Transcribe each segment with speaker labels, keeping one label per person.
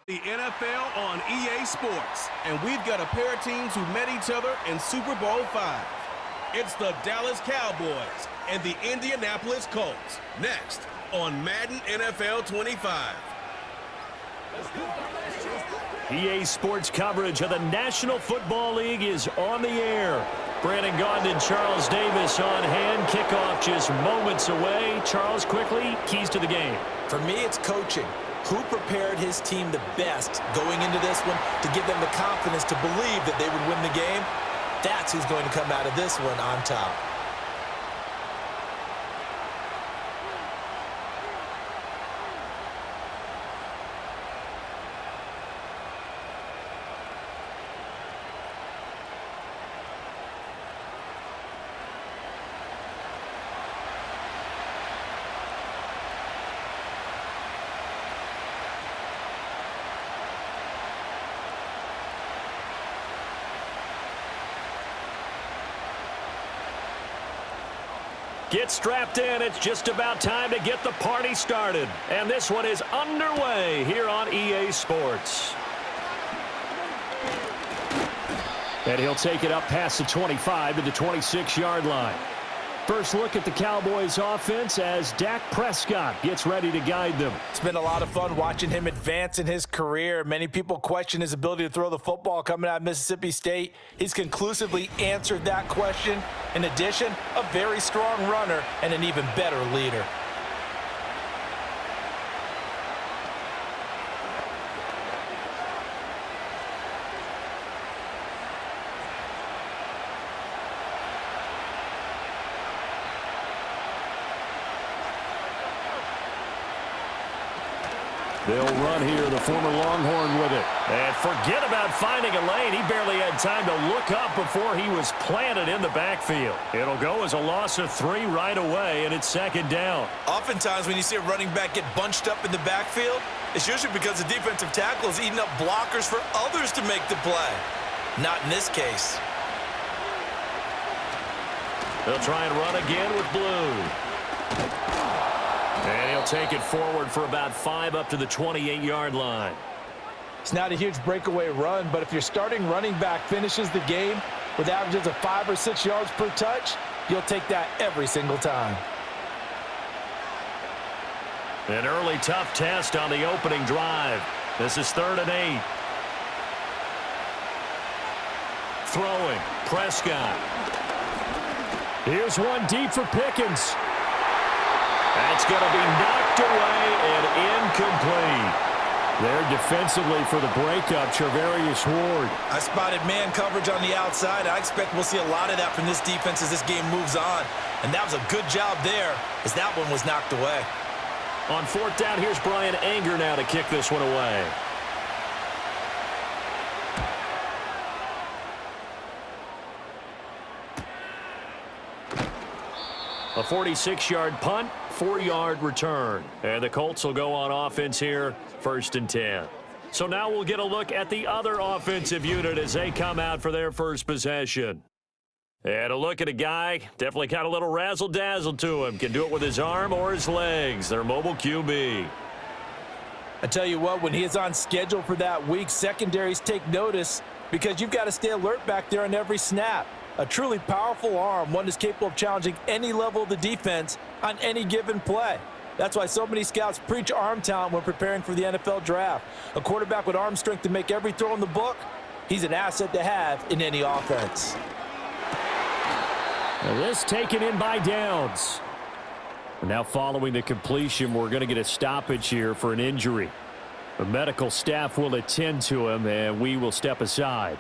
Speaker 1: The NFL on EA Sports, and we've got a pair of teams who met each other in Super Bowl V. It's the Dallas Cowboys and the Indianapolis Colts. Next on Madden NFL 25.
Speaker 2: EA Sports coverage of the National Football League is on the air. Brandon Gaudin and Charles Davis on hand. Kickoff just moments away. Charles, quickly, keys to the game.
Speaker 3: For me, it's coaching. Who prepared his team the best going into this one to give them the confidence to believe that they would win the game? That's who's going to come out of this one on top.
Speaker 2: Get strapped in. It's just about time to get the party started. And this one is underway here on EA Sports. And he'll take it up past the 25 to the 26-yard line. First look at the Cowboys offense as Dak Prescott gets ready to guide them.
Speaker 3: It's been a lot of fun watching him advance in his career. Many people question his ability to throw the football coming out of Mississippi State. He's conclusively answered that question. In addition, a very strong runner and an even better leader.
Speaker 2: They'll run here, the former Longhorn with it. And forget about finding a lane. He barely had time to look up before he was planted in the backfield. It'll go as a loss of 3 right away, and it's second down.
Speaker 3: Oftentimes when you see a running back get bunched up in the backfield, it's usually because the defensive tackle is eating up blockers for others to make the play. Not in this case.
Speaker 2: They'll try and run again with blue. And he'll take it forward for about 5 up to the 28-yard line.
Speaker 3: It's not a huge breakaway run, but if your starting running back finishes the game with averages of 5 or 6 yards per touch, you'll take that every single time.
Speaker 2: An early tough test on the opening drive. This is 3rd and 8. Throwing, Prescott. Here's one deep for Pickens. That's going to be knocked away and incomplete. There defensively for the breakup, Charvarius Ward.
Speaker 3: I spotted man coverage on the outside. I expect we'll see a lot of that from this defense as this game moves on. And that was a good job there as that one was knocked away.
Speaker 2: On 4th down, here's Brian Anger now to kick this one away. A 46-yard punt, 4-yard return. And the Colts will go on offense here, 1st and 10. So now we'll get a look at the other offensive unit as they come out for their first possession. And a look at a guy, definitely got a little razzle-dazzle to him. Can do it with his arm or his legs. Their mobile QB.
Speaker 3: I tell you what, when he is on schedule for that week, secondaries take notice because you've got to stay alert back there on every snap. A truly powerful arm, one is capable of challenging any level of the defense on any given play. That's why so many scouts preach arm talent when preparing for the NFL draft. A quarterback with arm strength to make every throw in the book, he's an asset to have in any offense.
Speaker 2: Now this taken in by Downs. And now following the completion, we're going to get a stoppage here for an injury. The medical staff will attend to him, and we will step aside.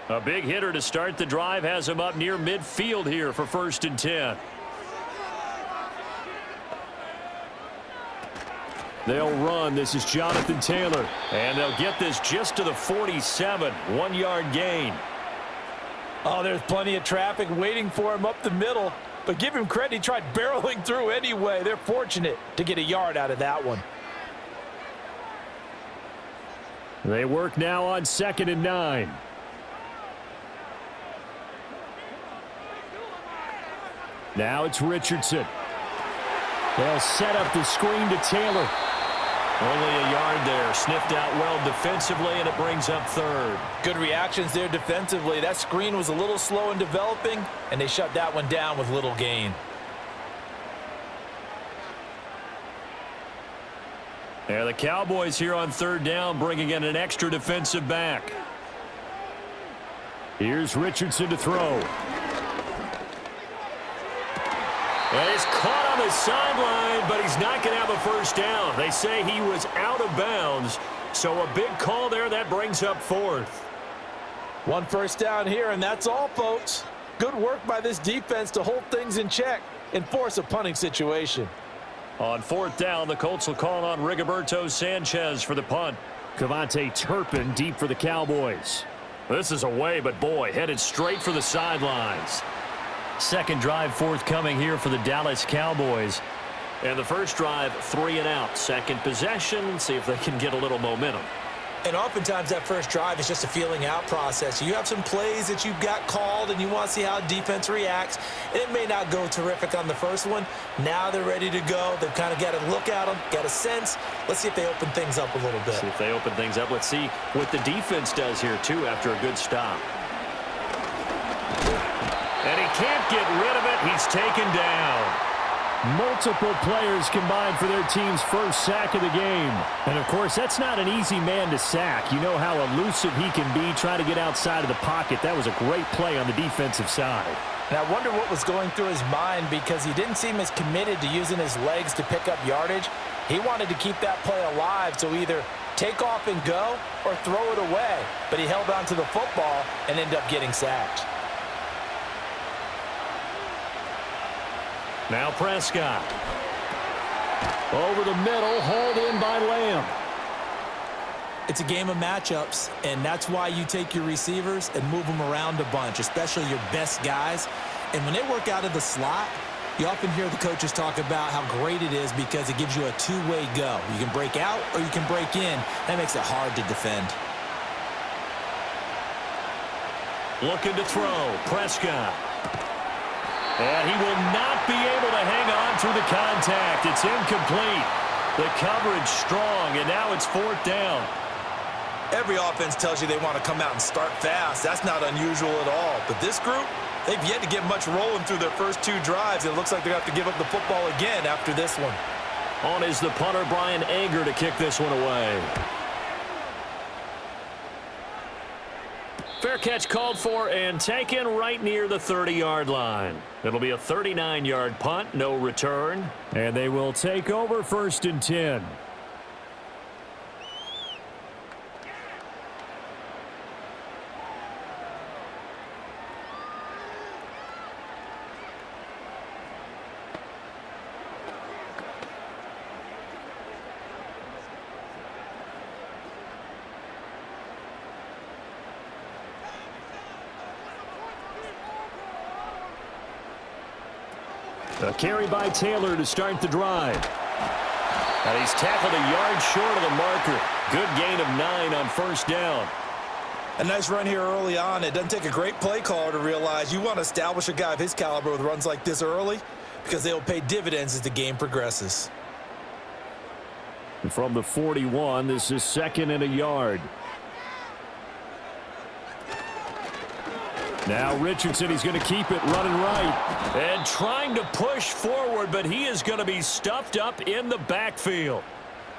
Speaker 2: A big hitter to start the drive has him up near midfield here for 1st and 10. They'll run. This is Jonathan Taylor. And they'll get this just to the 47. 1-yard gain.
Speaker 3: Oh, there's plenty of traffic waiting for him up the middle. but give him credit. He tried barreling through anyway. They're fortunate to get a yard out of that one.
Speaker 2: They work now on 2nd and 9. Now it's Richardson. They'll set up the screen to Taylor. Only a yard there. Sniffed out well defensively, and it brings up 3rd.
Speaker 3: Good reactions there defensively. That screen was a little slow in developing, and they shut that one down with little gain.
Speaker 2: Yeah, the Cowboys here on 3rd down, bringing in an extra defensive back. Here's Richardson to throw. And he's caught on the sideline, but he's not going to have a first down. They say he was out of bounds, so a big call there. That brings up 4th.
Speaker 3: 1 first down here, and that's all, folks. Good work by this defense to hold things in check and force a punting situation.
Speaker 2: On 4th down, the Colts will call on Rigoberto Sanchez for the punt. Cavante Turpin deep for the Cowboys. This is away, but boy, headed straight for the sidelines. Second drive forthcoming here for the Dallas Cowboys. And the first drive, 3 and out. Second possession, see if they can get a little momentum.
Speaker 3: And oftentimes that first drive is just a feeling out process. You have some plays that you've got called and you want to see how defense reacts. And it may not go terrific on the first one. Now they're ready to go. They've kind of got to look at them, got a sense. Let's see if they open things up a little bit.
Speaker 2: See if they open things up. Let's see what the defense does here, too, after a good stop. And he can't get rid of it. He's taken down. Multiple players combined for their team's first sack of the game. And, of course, that's not an easy man to sack. You know how elusive he can be trying to get outside of the pocket. That was a great play on the defensive side.
Speaker 3: And I wonder what was going through his mind, because he didn't seem as committed to using his legs to pick up yardage. He wanted to keep that play alive, so either take off and go or throw it away. But he held on to the football and ended up getting sacked.
Speaker 2: Now Prescott. Over the middle, hauled in by Lamb.
Speaker 3: It's a game of matchups, and that's why you take your receivers and move them around a bunch, especially your best guys. And when they work out of the slot, you often hear the coaches talk about how great it is because it gives you a two-way go. You can break out or you can break in. That makes it hard to defend.
Speaker 2: Looking to throw. Prescott. And he will not be able to hang on through the contact. It's incomplete. The coverage strong, and now it's 4th down.
Speaker 3: Every offense tells you they want to come out and start fast. That's not unusual at all. But this group, they've yet to get much rolling through their first 2 drives. It looks like they're going to have to give up the football again after this one.
Speaker 2: On is the punter, Brian Anger, to kick this one away. Fair catch called for and taken right near the 30-yard line. It'll be a 39-yard punt, no return. And they will take over 1st and 10. A carry by Taylor to start the drive. And he's tackled a yard short of the marker. Good gain of 9 on 1st down.
Speaker 3: A nice run here early on. It doesn't take a great play caller to realize you want to establish a guy of his caliber with runs like this early, because they will pay dividends as the game progresses.
Speaker 2: And from the 41, this is 2nd and a yard. Now Richardson, he's going to keep it running right. And trying to push forward, but he is going to be stuffed up in the backfield.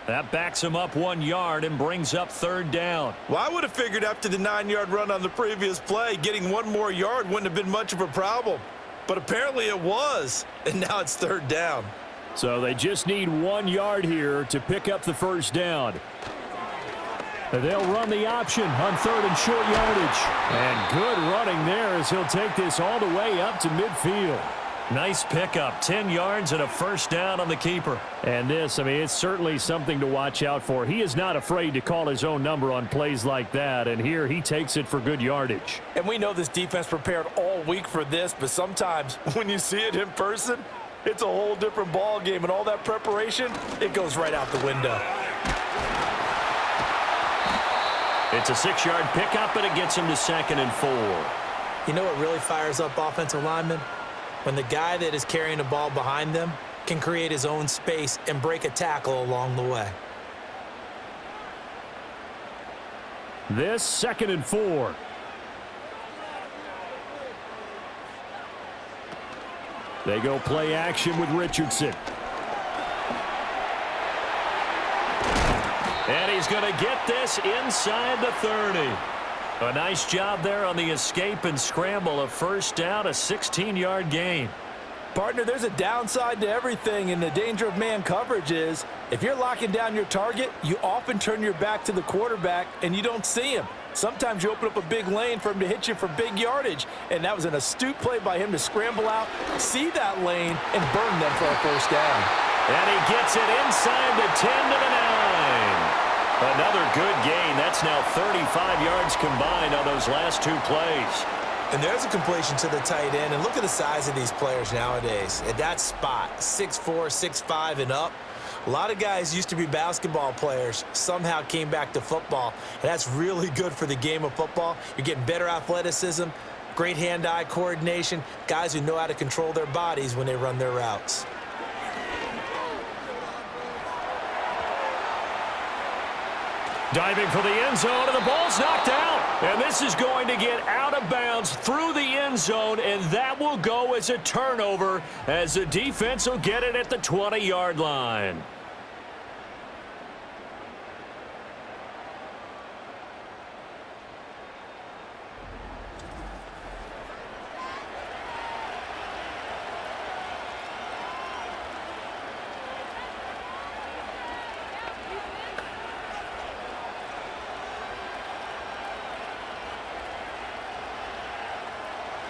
Speaker 2: That backs him up 1 yard and brings up 3rd down.
Speaker 3: Well, I would have figured after the 9-yard run on the previous play, getting 1 more yard wouldn't have been much of a problem. But apparently it was, and now it's 3rd down.
Speaker 2: So they just need 1 yard here to pick up the 1st down. They'll run the option on 3rd and short yardage. And good running there as he'll take this all the way up to midfield. Nice pickup, 10 yards and a first down on the keeper. And this, I mean, it's certainly something to watch out for. He is not afraid to call his own number on plays like that, and here he takes it for good yardage.
Speaker 3: And we know this defense prepared all week for this, but sometimes when you see it in person, it's a whole different ball game, and all that preparation, it goes right out the window.
Speaker 2: It's a 6-yard pickup, and it gets him to 2nd and 4.
Speaker 4: You know what really fires up offensive linemen? When the guy that is carrying the ball behind them can create his own space and break a tackle along the way.
Speaker 2: This 2nd and 4. They go play action with Richardson. And he's going to get this inside the 30. A nice job there on the escape and scramble. A first down, a 16-yard gain.
Speaker 3: Partner, there's a downside to everything, and the danger of man coverage is if you're locking down your target, you often turn your back to the quarterback and you don't see him. Sometimes you open up a big lane for him to hit you for big yardage, and that was an astute play by him to scramble out, see that lane, and burn them for a first down.
Speaker 2: And he gets it inside the 10 to the 9. Another good gain. That's now 35 yards combined on those last 2 plays.
Speaker 4: And there's a completion to the tight end. And look at the size of these players nowadays. At that spot, 6'4", 6'5", and up. A lot of guys used to be basketball players, somehow came back to football. And that's really good for the game of football. You're getting better athleticism, great hand-eye coordination, guys who know how to control their bodies when they run their routes.
Speaker 2: Diving for the end zone, and the ball's knocked out. And this is going to get out of bounds through the end zone, and that will go as a turnover as the defense will get it at the 20-yard line.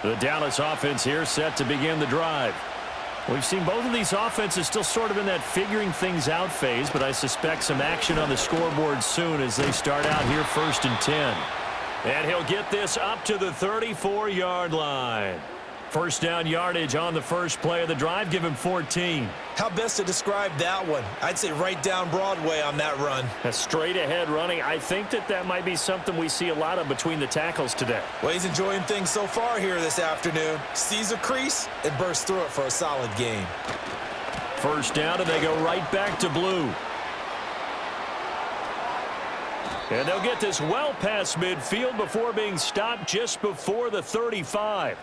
Speaker 2: The Dallas offense here set to begin the drive. We've seen both of these offenses still sort of in that figuring things out phase, but I suspect some action on the scoreboard soon as they start out here 1st and 10. And he'll get this up to the 34-yard line. First down yardage on the first play of the drive. Give him 14.
Speaker 4: How best to describe that one? I'd say right down Broadway on that run.
Speaker 2: A straight ahead running. I think that might be something we see a lot of between the tackles today.
Speaker 4: Well, he's enjoying things so far here this afternoon. Sees a crease and bursts through it for a solid gain.
Speaker 2: First down, and they go right back to blue. And they'll get this well past midfield before being stopped just before the 35.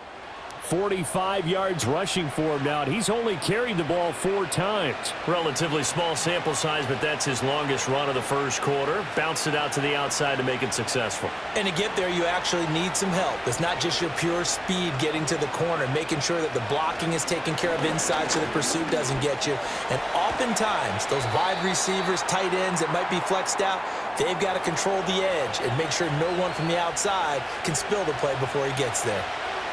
Speaker 2: 45 yards rushing for him now, and he's only carried the ball 4 times. Relatively small sample size, but that's his longest run of the first quarter. Bounced it out to the outside to make it successful.
Speaker 4: And to get there, you actually need some help. It's not just your pure speed getting to the corner, making sure that the blocking is taken care of inside so the pursuit doesn't get you. And oftentimes, those wide receivers, tight ends that might be flexed out, they've got to control the edge and make sure no one from the outside can spill the play before he gets there.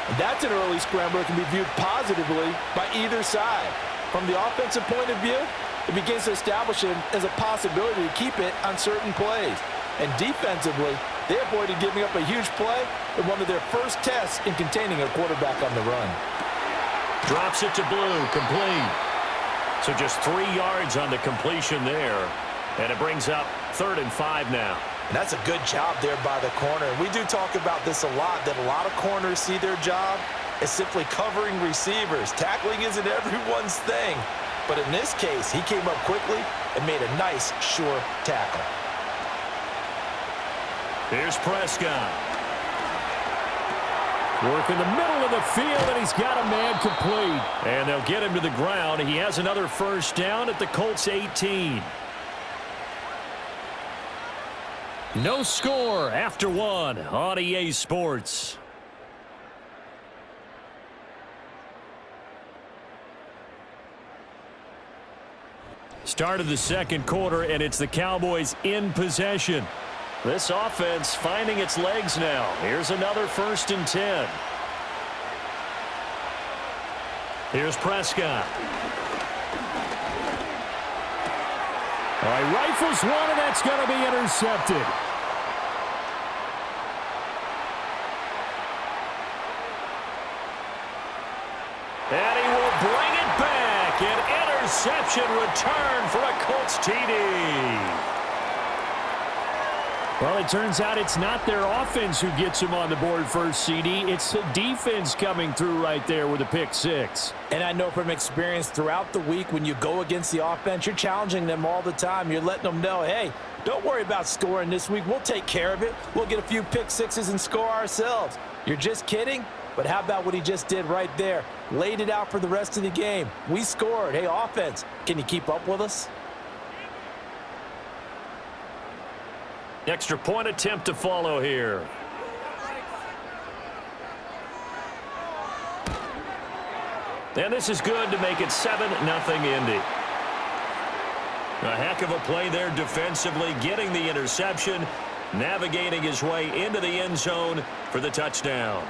Speaker 3: And that's an early scramble that can be viewed positively by either side. From the offensive point of view, it begins to establish him as a possibility to keep it on certain plays. And defensively, they avoided giving up a huge play in one of their first tests in containing a quarterback on the run.
Speaker 2: Drops it to blue, complete. So just 3 yards on the completion there. And it brings up 3rd and 5 now.
Speaker 4: And that's a good job there by the corner. We do talk about this a lot, that a lot of corners see their job as simply covering receivers. Tackling isn't everyone's thing. But in this case, he came up quickly and made a nice, sure tackle.
Speaker 2: Here's Prescott. Work in the middle of the field, and he's got a man complete. And they'll get him to the ground. He has another first down at the Colts 18. No score after 1 on EA Sports. Start of the second quarter, and it's the Cowboys in possession. This offense finding its legs now. Here's another 1st and 10. Here's Prescott.
Speaker 5: All right, rifles one, and that's going to be intercepted.
Speaker 2: And he will bring it back. An interception return for a Colts TD.
Speaker 5: Well, it turns out it's not their offense who gets him on the board first, CD. It's the defense coming through right there with a pick six.
Speaker 3: And I know from experience throughout the week, when you go against the offense, you're challenging them all the time. You're letting them know, hey, don't worry about scoring this week. We'll take care of it. We'll get a few pick sixes and score ourselves. You're just kidding? But how about what he just did right there? Laid it out for the rest of the game. We scored. Hey, offense, can you keep up with us?
Speaker 2: Extra point attempt to follow here. And this is good to make it 7-0 Indy. A heck of a play there defensively, getting the interception, navigating his way into the end zone for the touchdown.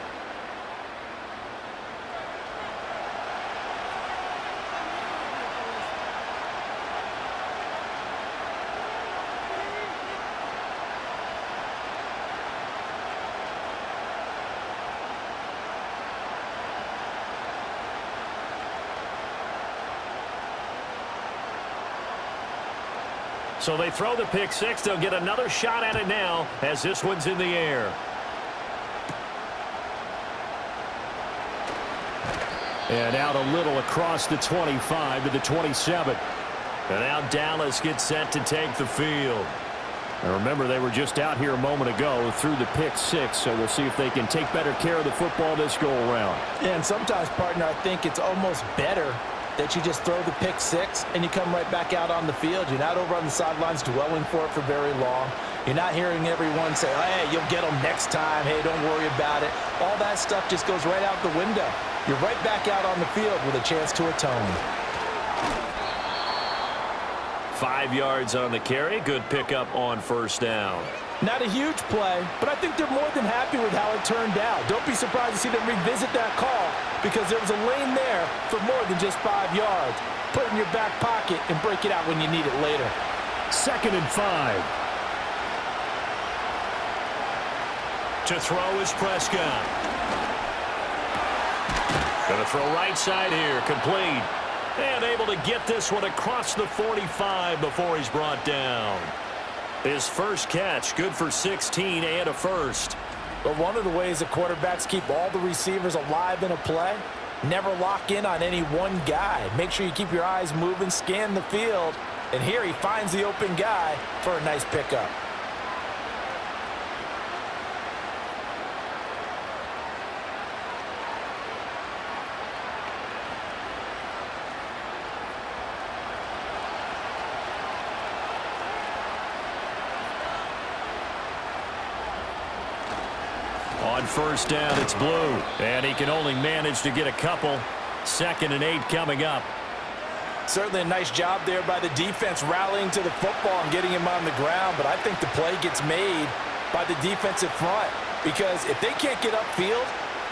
Speaker 2: So they throw the pick six. They'll get another shot at it now as this one's in the air.
Speaker 5: And out a little across the 25 to the 27.
Speaker 2: And now Dallas gets set to take the field.
Speaker 5: And remember, they were just out here a moment ago through the pick six, so we'll see if they can take better care of the football this go around.
Speaker 3: And sometimes, partner, I think it's almost better that you just throw the pick six and you come right back out on the field. You're not over on the sidelines dwelling for it for very long. You're not hearing everyone say, hey, you'll get them next time. Hey, don't worry about it. All that stuff just goes right out the window. You're right back out on the field with a chance to atone.
Speaker 2: 5 yards on the carry. Good pickup on first down.
Speaker 3: Not a huge play, but I think they're more than happy with how it turned out. Don't be surprised to see them revisit that call because there was a lane there for more than just 5 yards. Put it in your back pocket and break it out when you need it later.
Speaker 5: 2nd and 5.
Speaker 2: To throw is Prescott. Going to throw right side here. Complete. And able to get this one across the 45 before he's brought down. His first catch, good for 16 and a first.
Speaker 3: But one of the ways that quarterbacks keep all the receivers alive in a play, never lock in on any one guy. Make sure you keep your eyes moving, scan the field, and here he finds the open guy for a nice pickup.
Speaker 2: On first down, it's Blue. And he can only manage to get a couple. 2nd and 8 coming up.
Speaker 3: Certainly a nice job there by the defense rallying to the football and getting him on the ground. But I think the play gets made by the defensive front. Because if they can't get upfield,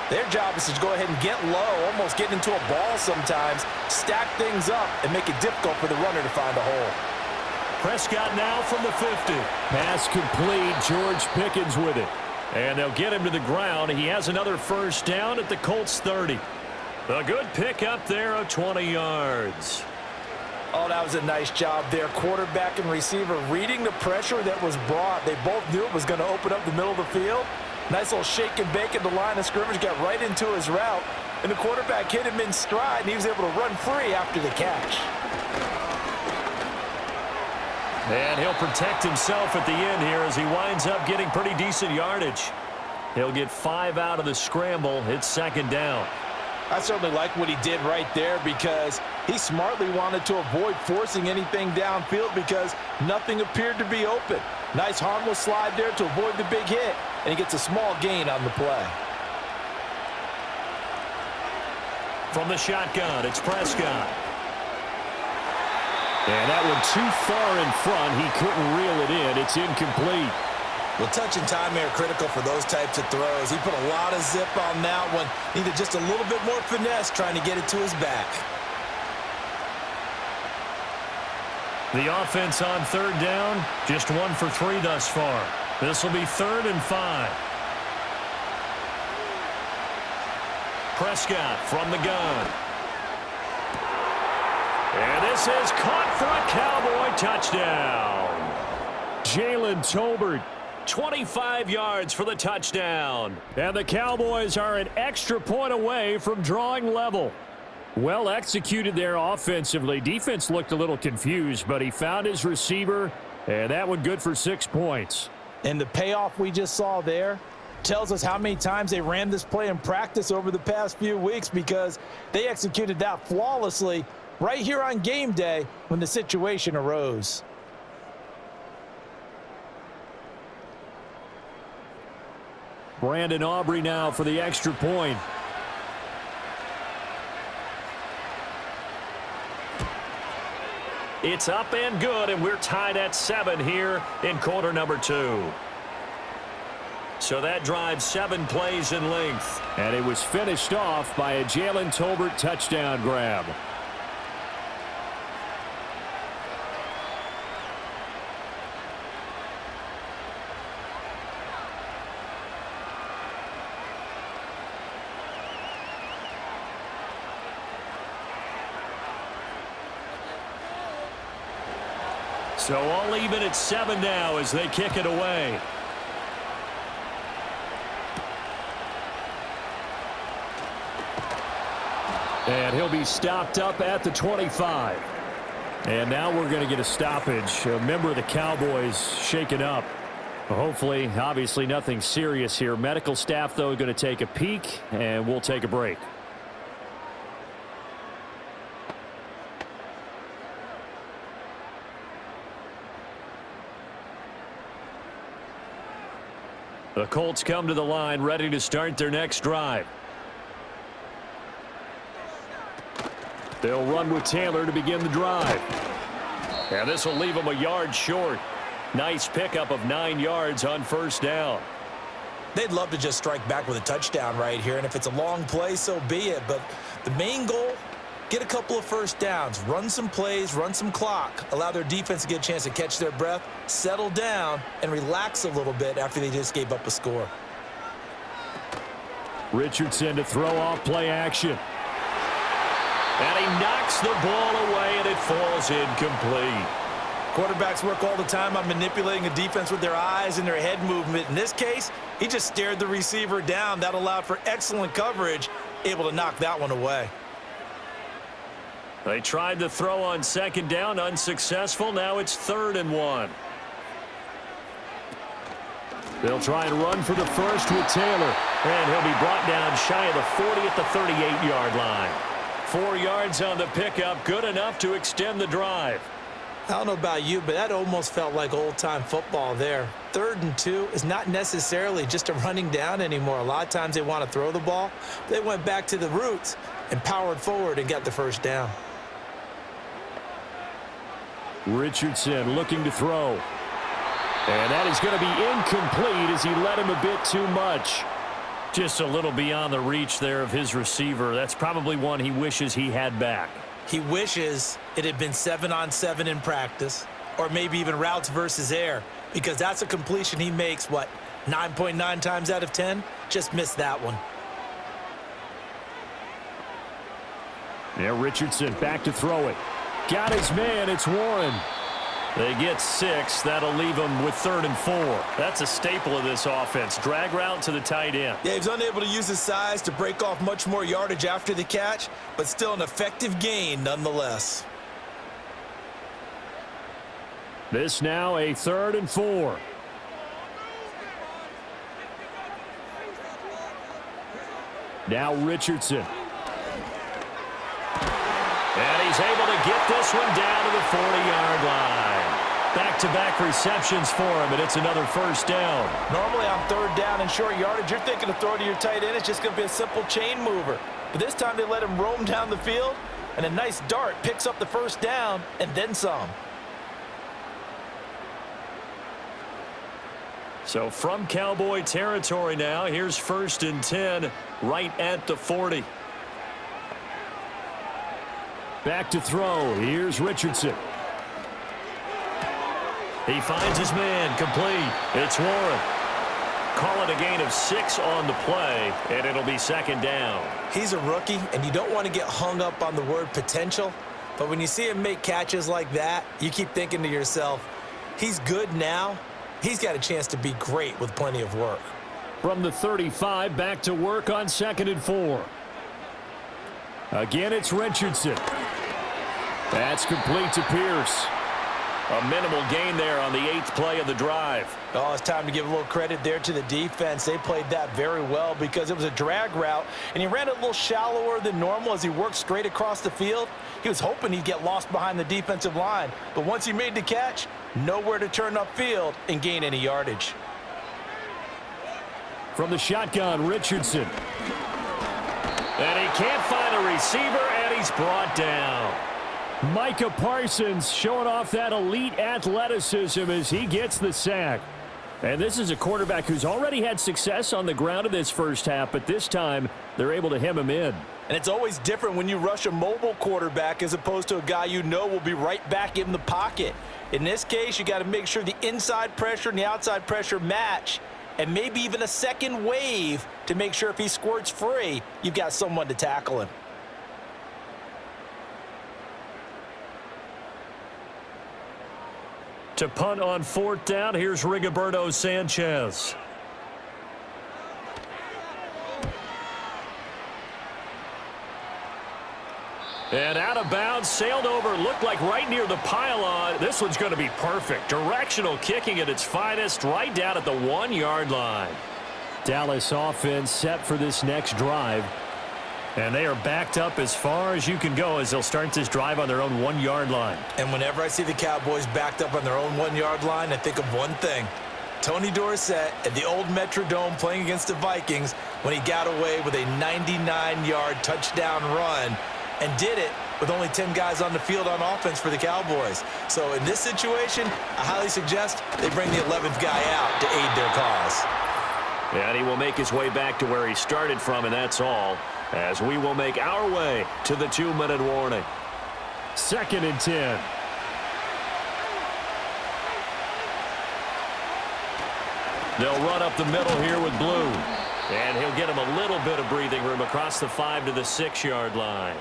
Speaker 3: their job is to go ahead and get low, almost get into a ball sometimes, stack things up, and make it difficult for the runner to find a hole.
Speaker 2: Prescott now from the 50.
Speaker 5: Pass complete. George Pickens with it.
Speaker 2: And they'll get him to the ground. He has another first down at the Colts 30. A good pickup there of 20 yards.
Speaker 3: Oh, that was a nice job there. Quarterback and receiver reading the pressure that was brought. They both knew it was going to open up the middle of the field. Nice little shake and bake at the line of scrimmage. Got right into his route. And the quarterback hit him in stride, and he was able to run free after the catch.
Speaker 2: And he'll protect himself at the end here as he winds up getting pretty decent yardage. He'll get 5 out of the scramble. It's 2nd down.
Speaker 3: I certainly like what he did right there because he smartly wanted to avoid forcing anything downfield because nothing appeared to be open. Nice harmless slide there to avoid the big hit, and he gets a small gain on the play.
Speaker 2: From the shotgun, it's Prescott.
Speaker 5: And that one too far in front. He couldn't reel it in. It's incomplete.
Speaker 4: Well, touch and timing are critical for those types of throws. He put a lot of zip on that one. Needed just a little bit more finesse trying to get it to his back.
Speaker 2: The offense on third down, just 1 for 3 thus far. This will be 3rd and 5. Prescott from the gun. And this is caught for a Cowboy touchdown.
Speaker 5: Jalen Tolbert.
Speaker 2: 25 yards for the touchdown.
Speaker 5: And the Cowboys are an extra point away from drawing level. Well executed there offensively. Defense looked a little confused, but he found his receiver, and that one good for 6 points.
Speaker 3: And the payoff we just saw there tells us how many times they ran this play in practice over the past few weeks, because they executed that flawlessly right here on game day when the situation arose.
Speaker 5: Brandon Aubrey now for the extra point.
Speaker 2: It's up and good, and we're tied at 7 here in quarter number 2. So that drives 7 plays in length.
Speaker 5: And it was finished off by a Jalen Tolbert touchdown grab.
Speaker 2: So all even at 7 now as they kick it away.
Speaker 5: And he'll be stopped up at the 25. And now we're going to get a stoppage. A member of the Cowboys shaken up. Hopefully, obviously nothing serious here. Medical staff, though, going to take a peek, and we'll take a break.
Speaker 2: The Colts come to the line ready to start their next drive.
Speaker 5: They'll run with Taylor to begin the drive.
Speaker 2: And this will leave them a yard short. Nice pickup of 9 yards on first down.
Speaker 4: They'd love to just strike back with a touchdown right here, and if it's a long play, so be it. But the main goal, get a couple of first downs, run some plays, run some clock, allow their defense to get a chance to catch their breath, settle down, and relax a little bit after they just gave up a score.
Speaker 5: Richardson to throw off play action.
Speaker 2: And he knocks the ball away, and it falls incomplete.
Speaker 4: Quarterbacks work all the time on manipulating a defense with their eyes and their head movement. In this case, he just stared the receiver down. That allowed for excellent coverage, able to knock that one away.
Speaker 2: They tried to throw on second down, unsuccessful. Now it's 3rd and 1.
Speaker 5: They'll try and run for the first with Taylor.
Speaker 2: And he'll be brought down shy of the 40 at the 38-yard line. 4 yards on the pickup, good enough to extend the drive.
Speaker 4: I don't know about you, but that almost felt like old-time football there. 3rd and 2 is not necessarily just a running down anymore. A lot of times they want to throw the ball. They went back to the roots and powered forward and got the first down.
Speaker 5: Richardson looking to throw. And that is going to be incomplete as he led him a bit too much.
Speaker 2: Just a little beyond the reach there of his receiver. That's probably one he wishes he had back.
Speaker 4: He wishes it had been 7-on-7 in practice, or maybe even routes versus air, because that's a completion he makes, 9.9 times out of 10? Just missed that one.
Speaker 5: Yeah, Richardson back to throw it. Got his man, it's Warren.
Speaker 2: They get 6. That'll leave them with 3rd and 4. That's a staple of this offense. Drag route to the tight end.
Speaker 4: Yeah, he's unable to use his size to break off much more yardage after the catch, but still an effective gain nonetheless.
Speaker 5: This now a 3rd and 4. Now Richardson.
Speaker 2: And he's able to get this one down to the 40-yard line. Back-to-back receptions for him, and it's another first down.
Speaker 3: Normally on 3rd down and short yardage, you're thinking to throw to your tight end. It's just going to be a simple chain mover. But this time they let him roam down the field, and a nice dart picks up the first down and then some.
Speaker 2: So from Cowboy territory now, here's 1st and 10 right at the 40.
Speaker 5: Back to throw. Here's Richardson.
Speaker 2: He finds his man, complete. It's Warren. Call it a gain of 6 on the play, and it'll be 2nd down.
Speaker 4: He's a rookie, and you don't want to get hung up on the word potential, but when you see him make catches like that, you keep thinking to yourself, he's good now. He's got a chance to be great with plenty of work.
Speaker 5: From the 35, back to work on 2nd and 4. Again, it's Richardson. That's complete to Pierce.
Speaker 2: A minimal gain there on the 8th play of the drive.
Speaker 4: Oh, it's time to give a little credit there to the defense. They played that very well because it was a drag route, and he ran it a little shallower than normal as he worked straight across the field. He was hoping he'd get lost behind the defensive line, but once he made the catch, nowhere to turn upfield and gain any yardage.
Speaker 5: From the shotgun, Richardson.
Speaker 2: And he can't find a receiver, and he's brought down.
Speaker 5: Micah Parsons showing off that elite athleticism as he gets the sack. And this is a quarterback who's already had success on the ground in this first half, but this time they're able to hem him in.
Speaker 3: And it's always different when you rush a mobile quarterback as opposed to a guy you know will be right back in the pocket. In this case, you got to make sure the inside pressure and the outside pressure match, and maybe even a second wave to make sure if he squirts free, you've got someone to tackle him.
Speaker 2: To punt on 4th down, here's Rigoberto Sanchez. And out of bounds, sailed over, looked like right near the pylon. This one's going to be perfect. Directional kicking at its finest, right down at the 1-yard line.
Speaker 5: Dallas offense set for this next drive.
Speaker 2: And they are backed up as far as you can go as they'll start this drive on their own 1-yard line.
Speaker 4: And whenever I see the Cowboys backed up on their own 1-yard line, I think of one thing. Tony Dorsett at the old Metrodome playing against the Vikings when he got away with a 99-yard touchdown run and did it with only 10 guys on the field on offense for the Cowboys. So in this situation, I highly suggest they bring the 11th guy out to aid their cause.
Speaker 2: And he will make his way back to where he started from, and that's all, as we will make our way to the 2-minute warning.
Speaker 5: 2nd and 10.
Speaker 2: They'll run up the middle here with Blue. And he'll get him a little bit of breathing room across the 5 to the 6-yard line.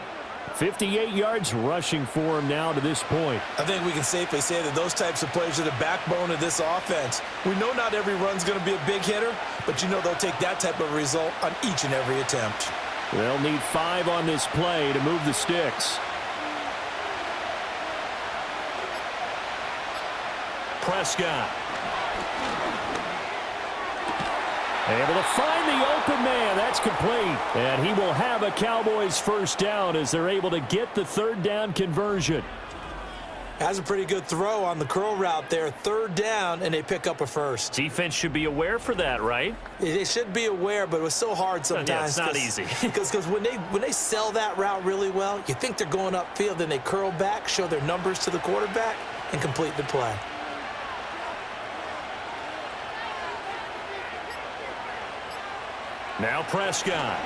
Speaker 5: 58 yards rushing for him now to this point.
Speaker 4: I think we can safely say that those types of players are the backbone of this offense. We know not every run's going to be a big hitter, but you know they'll take that type of result on each and every attempt.
Speaker 5: They'll need 5 on this play to move the sticks.
Speaker 2: Prescott.
Speaker 5: Able to find the open man. That's complete. And he will have a Cowboys 1st down as they're able to get the 3rd down conversion.
Speaker 4: Has a pretty good throw on the curl route there. 3rd down, and they pick up a 1st.
Speaker 2: Defense should be aware for that, right?
Speaker 4: They should be aware, but it was so hard sometimes.
Speaker 2: Yeah, it's not easy.
Speaker 4: Because when they sell that route really well, you think they're going upfield, then they curl back, show their numbers to the quarterback, and complete the play.
Speaker 2: Now Prescott.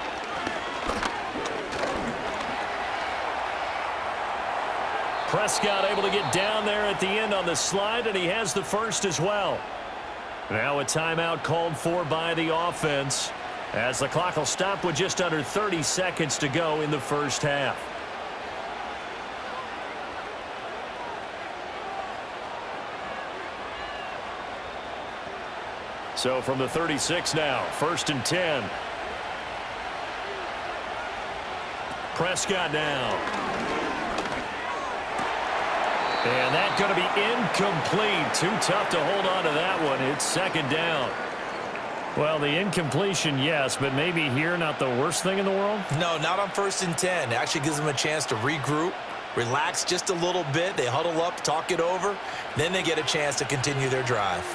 Speaker 2: Prescott able to get down there at the end on the slide, and he has the 1st as well. Now a timeout called for by the offense as the clock will stop with just under 30 seconds to go in the first half. So from the 36 now, 1st and 10. Prescott now. And that's going to be incomplete. Too tough to hold on to that one. It's 2nd down.
Speaker 5: Well, the incompletion, yes, but maybe here not the worst thing in the world?
Speaker 4: No, not on 1st and 10. It actually gives them a chance to regroup, relax just a little bit. They huddle up, talk it over. Then they get a chance to continue their drive.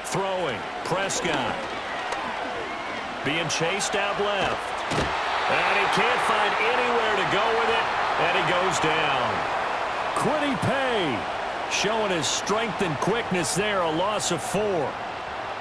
Speaker 2: Throwing, Prescott. Being chased out left. And he can't find anywhere to go with it, and he goes down.
Speaker 5: Quiddy Pay showing his strength and quickness there, a loss of 4.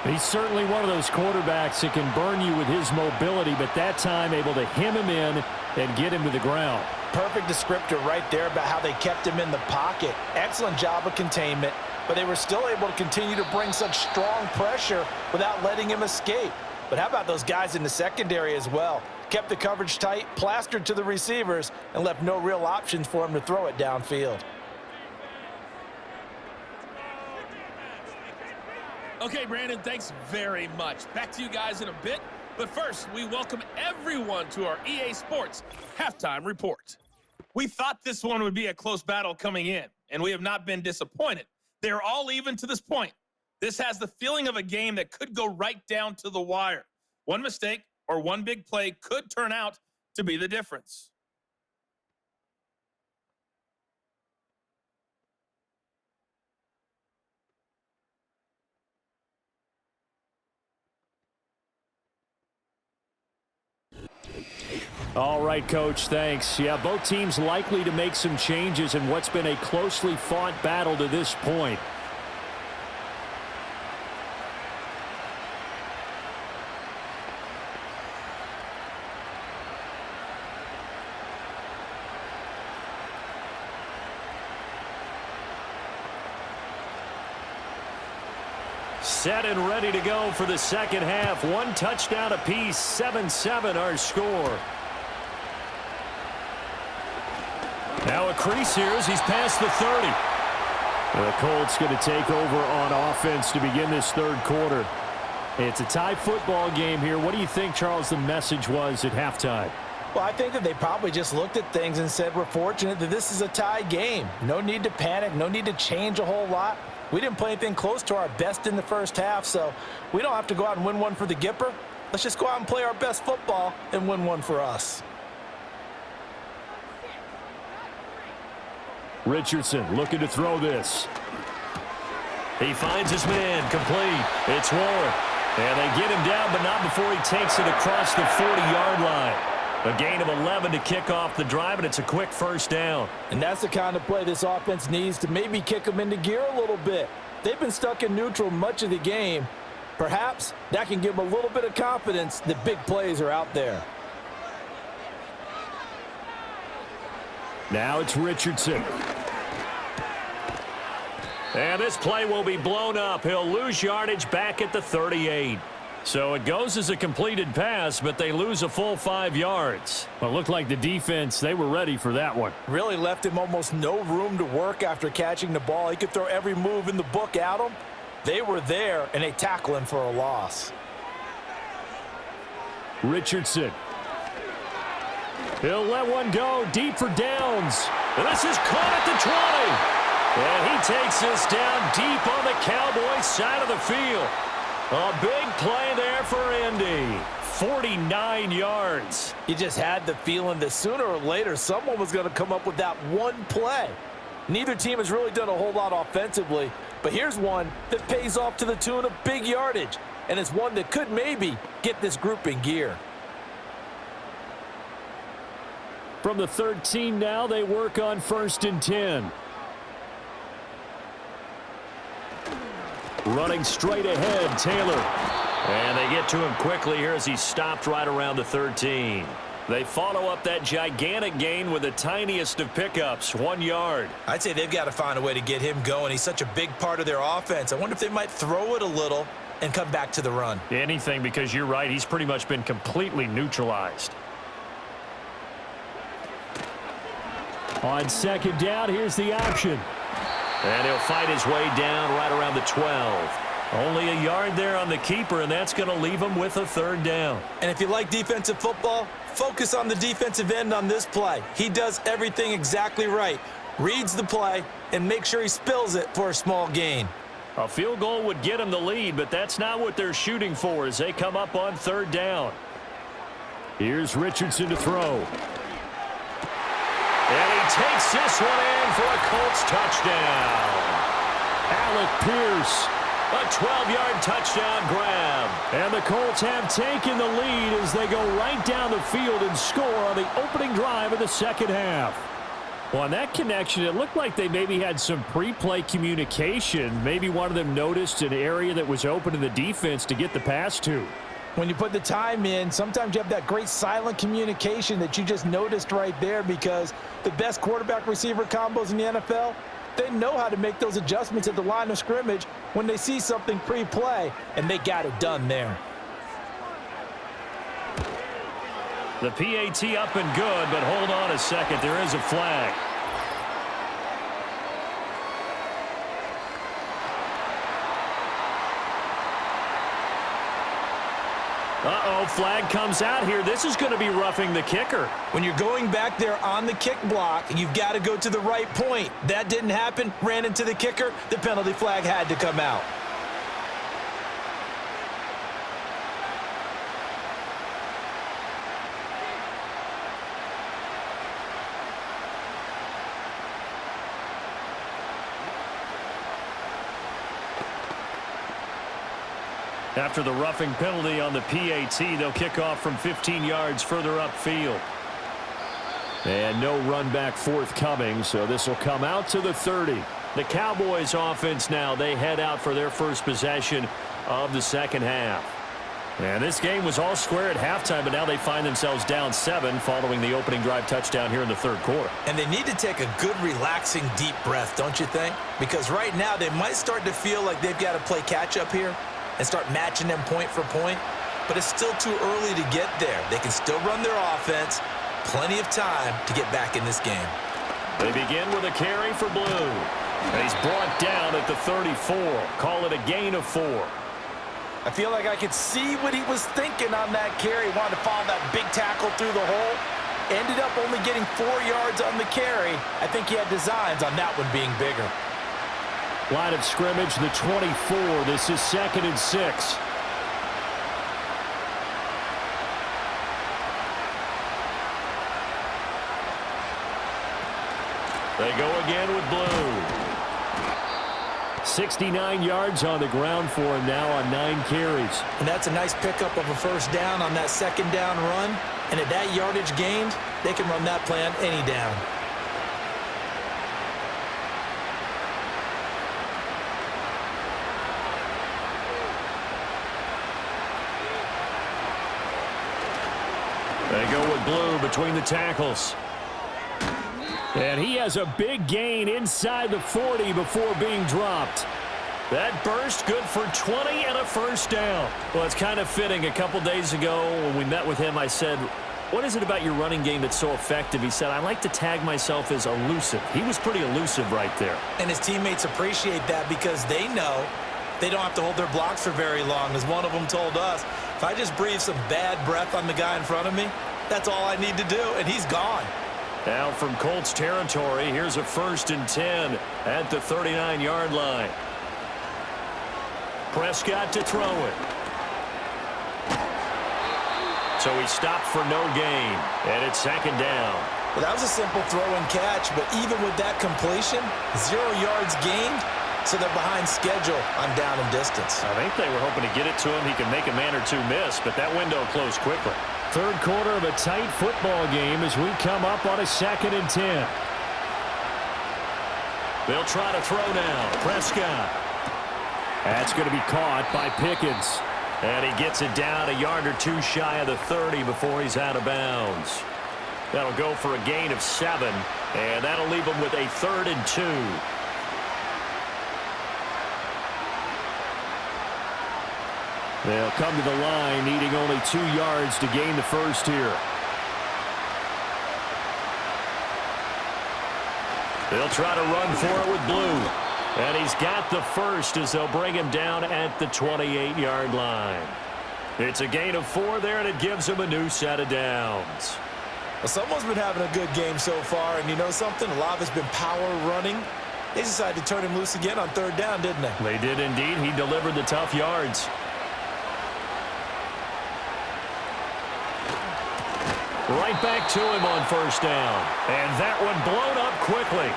Speaker 5: He's certainly one of those quarterbacks that can burn you with his mobility, but that time able to hem him in and get him to the ground.
Speaker 3: Perfect descriptor right there about how they kept him in the pocket. Excellent job of containment, but they were still able to continue to bring such strong pressure without letting him escape. But how about those guys in the secondary as well? Kept the coverage tight, plastered to the receivers, and left no real options for him to throw it downfield.
Speaker 6: Okay, Brandon, thanks very much. Back to you guys in a bit. But first, we welcome everyone to our EA Sports Halftime Report. We thought this one would be a close battle coming in, and we have not been disappointed. They're all even to this point. This has the feeling of a game that could go right down to the wire. One mistake or one big play could turn out to be the difference.
Speaker 5: All right, Coach, thanks. Yeah, both teams likely to make some changes in what's been a closely fought battle to this point. Set and ready to go for the second half. One touchdown apiece, 7-7 our score. Now a crease here as he's past the 30. The Colts going to take over on offense to begin this third quarter. It's a tie football game here. What do you think, Charles, the message was at halftime?
Speaker 3: Well, I think that they probably just looked at things and said, we're fortunate that this is a tie game. No need to panic, no need to change a whole lot. We didn't play anything close to our best in the first half, so we don't have to go out and win one for the Gipper. Let's just go out and play our best football and win one for us.
Speaker 5: Richardson looking to throw this.
Speaker 2: He finds his man, complete. It's Warren. And they get him down, but not before he takes it across the 40-yard line. A gain of 11 to kick off the drive, and it's a quick first down.
Speaker 3: And that's the kind of play this offense needs to maybe kick them into gear a little bit. They've been stuck in neutral much of the game. Perhaps that can give them a little bit of confidence that big plays are out there.
Speaker 5: Now it's Richardson.
Speaker 2: And this play will be blown up. He'll lose yardage back at the 38.
Speaker 5: So it goes as a completed pass, but they lose a full 5 yards. Well, it looked like the defense, they were ready for that one.
Speaker 3: Really left him almost no room to work after catching the ball. He could throw every move in the book at him. They were there, and they tackle him for a loss.
Speaker 5: Richardson. He'll let one go deep for downs.
Speaker 2: And this is caught at the 20. And he takes this down deep on the Cowboys side of the field. A big play there for Indy. 49 yards.
Speaker 3: You just had the feeling that sooner or later someone was going to come up with that one play. Neither team has really done a whole lot offensively, but here's one that pays off to the tune of big yardage, and it's one that could maybe get this group in gear.
Speaker 5: From the 13 now, they work on 1st and 10. Running straight ahead, Taylor.
Speaker 2: And they get to him quickly here as he's stopped right around the 13. They follow up that gigantic gain with the tiniest of pickups, 1 yard.
Speaker 4: I'd say they've got to find a way to get him going. He's such a big part of their offense. I wonder if they might throw it a little and come back to the run.
Speaker 5: Anything, because you're right, he's pretty much been completely neutralized. On 2nd down, here's the option.
Speaker 2: And he'll fight his way down right around the 12. Only a yard there on the keeper, and that's going to leave him with a 3rd down.
Speaker 4: And if you like defensive football, focus on the defensive end on this play. He does everything exactly right. Reads the play and makes sure he spills it for a small gain.
Speaker 2: A field goal would get him the lead, but that's not what they're shooting for as they come up on 3rd down.
Speaker 5: Here's Richardson to throw.
Speaker 2: And he takes this one in for a Colts touchdown.
Speaker 5: Alec Pierce
Speaker 2: A 12-yard touchdown grab.
Speaker 5: And the Colts have taken the lead as they go right down the field and score on the opening drive of the second half. Well, on that connection, it looked like they maybe had some pre-play communication. Maybe one of them noticed an area that was open in the defense to get the pass to.
Speaker 3: When you put the time in, sometimes you have that great silent communication that you just noticed right there, because the best quarterback-receiver combos in the NFL, they know how to make those adjustments at the line of scrimmage when they see something pre-play, and they got it done there.
Speaker 2: The PAT up and good, but hold on a second. There is a flag. Uh-oh, flag comes out here. This is going to be roughing the kicker.
Speaker 3: When you're going back there on the kick block, you've got to go to the right point. That didn't happen. Ran into the kicker. The penalty flag had to come out.
Speaker 2: After the roughing penalty on the PAT, they'll kick off from 15 yards further upfield.
Speaker 5: And no run back forthcoming, so this will come out to the 30.
Speaker 2: The Cowboys offense now, they head out for their first possession of the second half. And this game was all square at halftime, but now they find themselves down 7 following the opening drive touchdown here in the third quarter.
Speaker 4: And they need to take a good, relaxing, deep breath, don't you think? Because right now they might start to feel like they've got to play catch-up here and start matching them point for point, but it's still too early to get there. They can still run their offense. Plenty of time to get back in this game.
Speaker 2: They begin with a carry for Blue. And he's brought down at the 34. Call it a gain of 4.
Speaker 3: I feel like I could see what he was thinking on that carry. Wanted to follow that big tackle through the hole. Ended up only getting 4 yards on the carry. I think he had designs on that one being bigger.
Speaker 5: Line of scrimmage, the 24. This is 2nd and 6.
Speaker 2: They go again with Blue.
Speaker 5: 69 yards on the ground for him now on 9 carries.
Speaker 4: And that's a nice pickup of a first down on that second down run. And at that yardage gained, they can run that play on any down.
Speaker 2: They go with Blue between the tackles.
Speaker 5: And he has a big gain inside the 40 before being dropped.
Speaker 2: That burst good for 20 and a first down. Well, it's kind of fitting. A couple days ago when we met with him, I said, what is it about your running game that's so effective? He said, I like to tag myself as elusive. He was pretty elusive right there.
Speaker 4: And his teammates appreciate that because they know they don't have to hold their blocks for very long. As one of them told us, if I just breathe some bad breath on the guy in front of me, that's all I need to do, and he's gone.
Speaker 2: Now from Colts territory, here's a 1st and 10 at the 39-yard line. Prescott to throw it. So he stopped for no gain, and it's 2nd down.
Speaker 4: Well, that was a simple throw and catch, but even with that completion, 0 yards gained, so they're behind schedule on down and distance.
Speaker 2: I think they were hoping to get it to him. He could make a man or two miss, but that window closed quickly.
Speaker 5: Third quarter of a tight football game as we come up on a 2nd and 10.
Speaker 2: They'll try to throw now. Prescott.
Speaker 5: That's going to be caught by Pickens.
Speaker 2: And he gets it down a yard or 2 shy of the 30 before he's out of bounds. That'll go for a gain of 7, and that'll leave him with a 3rd and 2.
Speaker 5: They'll come to the line, needing only 2 yards to gain the first here.
Speaker 2: They'll try to run for it with Blue. And he's got the first as they'll bring him down at the 28-yard line. It's a gain of 4 there, and it gives him a new set of downs.
Speaker 4: Well, someone's been having a good game so far, and you know something? A lot of it's been power running. They decided to turn him loose again on 3rd down, didn't they?
Speaker 2: They did indeed. He delivered the tough yards. Right back to him on 1st down. And that one blown up quickly.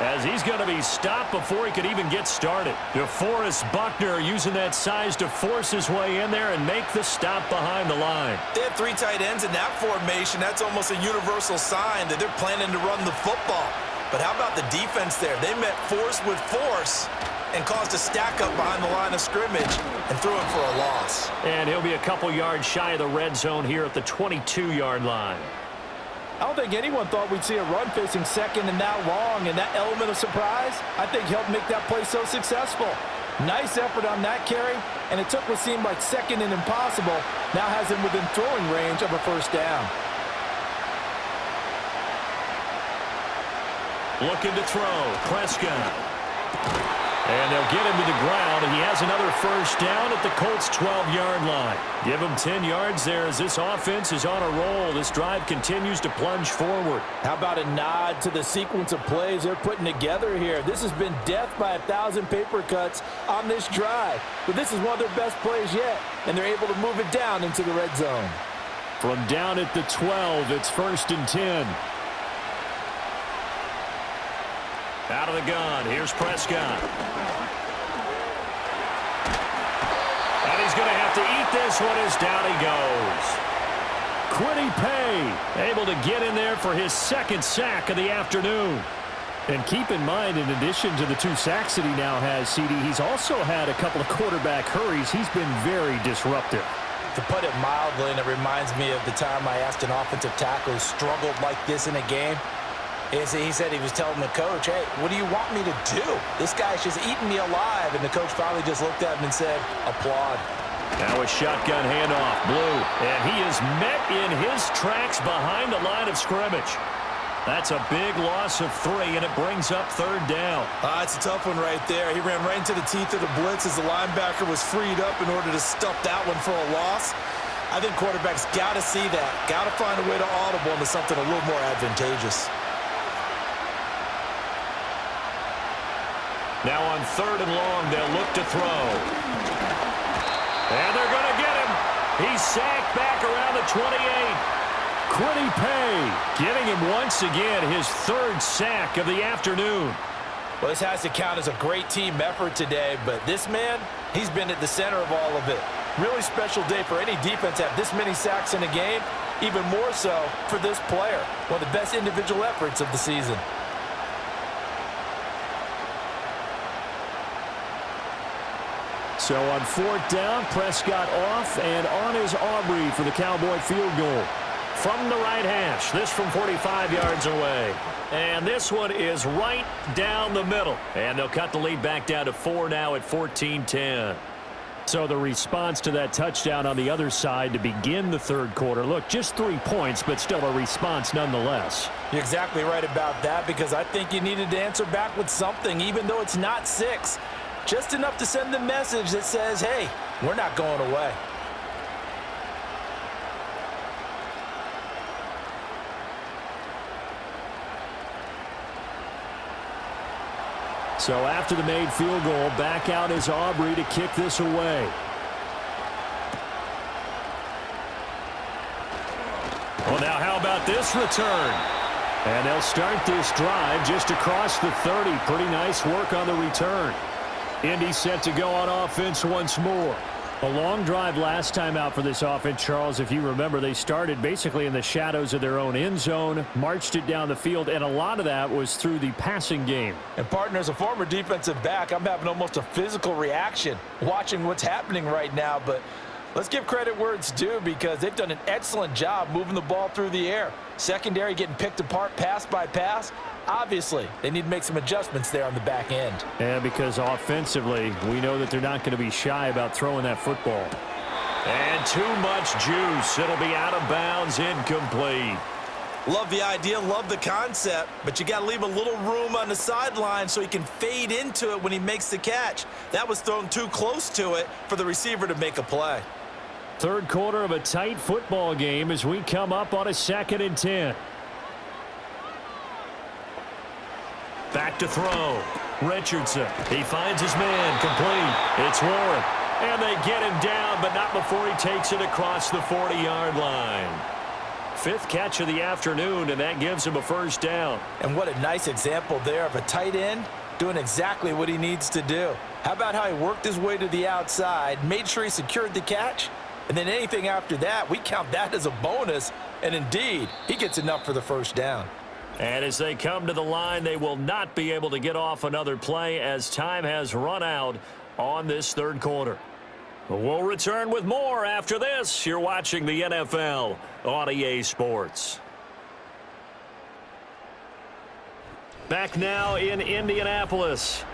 Speaker 2: as he's going to be stopped before he could even get started. DeForest Buckner using that size to force his way in there and make the stop behind the line.
Speaker 4: They had 3 tight ends in that formation. That's almost a universal sign that they're planning to run the football. But how about the defense there? They met force with force and caused a stack up behind the line of scrimmage and threw him for a loss.
Speaker 2: And he'll be a couple yards shy of the red zone here at the 22-yard line.
Speaker 3: I don't think anyone thought we'd see a run facing second and that long, and that element of surprise, I think, helped make that play so successful. Nice effort on that carry, and it took what seemed like second and impossible, now has him within throwing range of a first down.
Speaker 2: Looking to throw, Prescott. And they'll get him to the ground, and he has another first down at the Colts' 12-yard line. Give him 10 yards there as this offense is on a roll. This drive continues to plunge forward.
Speaker 3: How about a nod to the sequence of plays they're putting together here? This has been death by 1,000 paper cuts on this drive. But this is one of their best plays yet, and they're able to move it down into the red zone.
Speaker 2: From down at the 12, it's 1st and 10. Out of the gun, here's Prescott. And he's going to have to eat this one as down he goes. Quiddy Pay able to get in there for his 2nd sack of the afternoon.
Speaker 5: And keep in mind, in addition to the 2 sacks that he now has, CD, he's also had a couple of quarterback hurries. He's been very disruptive.
Speaker 3: To put it mildly, and it reminds me of the time I asked an offensive tackle who struggled like this in a game. He said he was telling the coach, hey, what do you want me to do? This guy's just eating me alive. And the coach finally just looked at him and said, applaud.
Speaker 2: Now a shotgun handoff, Blue. And he is met in his tracks behind the line of scrimmage. That's a big loss of 3, and it brings up 3rd down.
Speaker 4: It's a tough one right there. He ran right into the teeth of the blitz as the linebacker was freed up in order to stuff that one for a loss. I think quarterbacks got to see that. Got to find a way to audible into something a little more advantageous.
Speaker 2: Now on 3rd and long, they'll look to throw. And they're going to get him. He's sacked back around the 28.
Speaker 5: Quiddy Pay getting him once again his 3rd sack of the afternoon.
Speaker 3: Well, this has to count as a great team effort today, but this man, he's been at the center of all of it. Really special day for any defense to have this many sacks in a game, even more so for this player. One of the best individual efforts of the season.
Speaker 5: So on 4th down, Prescott off, and on is Aubrey for the Cowboy field goal.
Speaker 2: From the right hash, this from 45 yards away. And this one is right down the middle. And they'll cut the lead back down to 4 now at 14-10.
Speaker 5: So the response to that touchdown on the other side to begin the 3rd quarter. Look, just 3 points, but still a response nonetheless.
Speaker 3: You're exactly right about that, because I think you needed to answer back with something, even though it's not 6. Just enough to send the message that says, hey, we're not going away.
Speaker 5: So after the made field goal, back out is Aubrey to kick this away.
Speaker 2: Well, now how about this return?
Speaker 5: And they'll start this drive just across the 30. Pretty nice work on the return. Indy set to go on offense once more. A long drive last time out for this offense, Charles. If you remember, they started basically in the shadows of their own end zone, marched it down the field, and a lot of that was through the passing game.
Speaker 3: And, partner, as a former defensive back, I'm having almost a physical reaction watching what's happening right now. But let's give credit where it's due, because they've done an excellent job moving the ball through the air. Secondary getting picked apart pass by pass. Obviously, they need to make some adjustments there on the back end.
Speaker 5: And because offensively, we know that they're not going to be shy about throwing that football.
Speaker 2: And too much juice. It'll be out of bounds, incomplete.
Speaker 4: Love the idea, love the concept, but you got to leave a little room on the sideline so he can fade into it when he makes the catch. That was thrown too close to it for the receiver to make a play.
Speaker 5: 3rd quarter of a tight football game as we come up on a 2nd and 10.
Speaker 2: Back to throw. Richardson. He finds his man. Complete. It's Warren. And they get him down, but not before he takes it across the 40-yard line. fifth catch of the afternoon, and that gives him a first down.
Speaker 3: And what a nice example there of a tight end doing exactly what he needs to do. How about how he worked his way to the outside, made sure he secured the catch, and then anything after that, we count that as a bonus, and indeed, he gets enough for the first down.
Speaker 2: And as they come to the line, they will not be able to get off another play as time has run out on this third quarter. We'll return with more after this. You're watching the NFL on EA Sports. Back now in Indianapolis.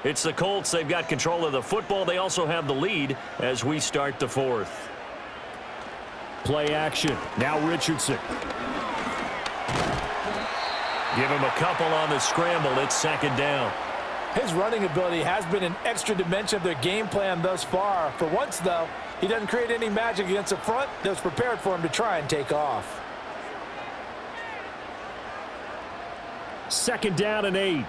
Speaker 2: It's the Colts. They've got control of the football. They also have the lead as we start the fourth.
Speaker 5: Play action. Now Richardson.
Speaker 2: Give him a couple on the scramble. It's second down.
Speaker 3: His running ability has been an extra dimension of their game plan thus far. For once, though, he doesn't create any magic against the front that's prepared for him to try and take off.
Speaker 5: Second down and 8.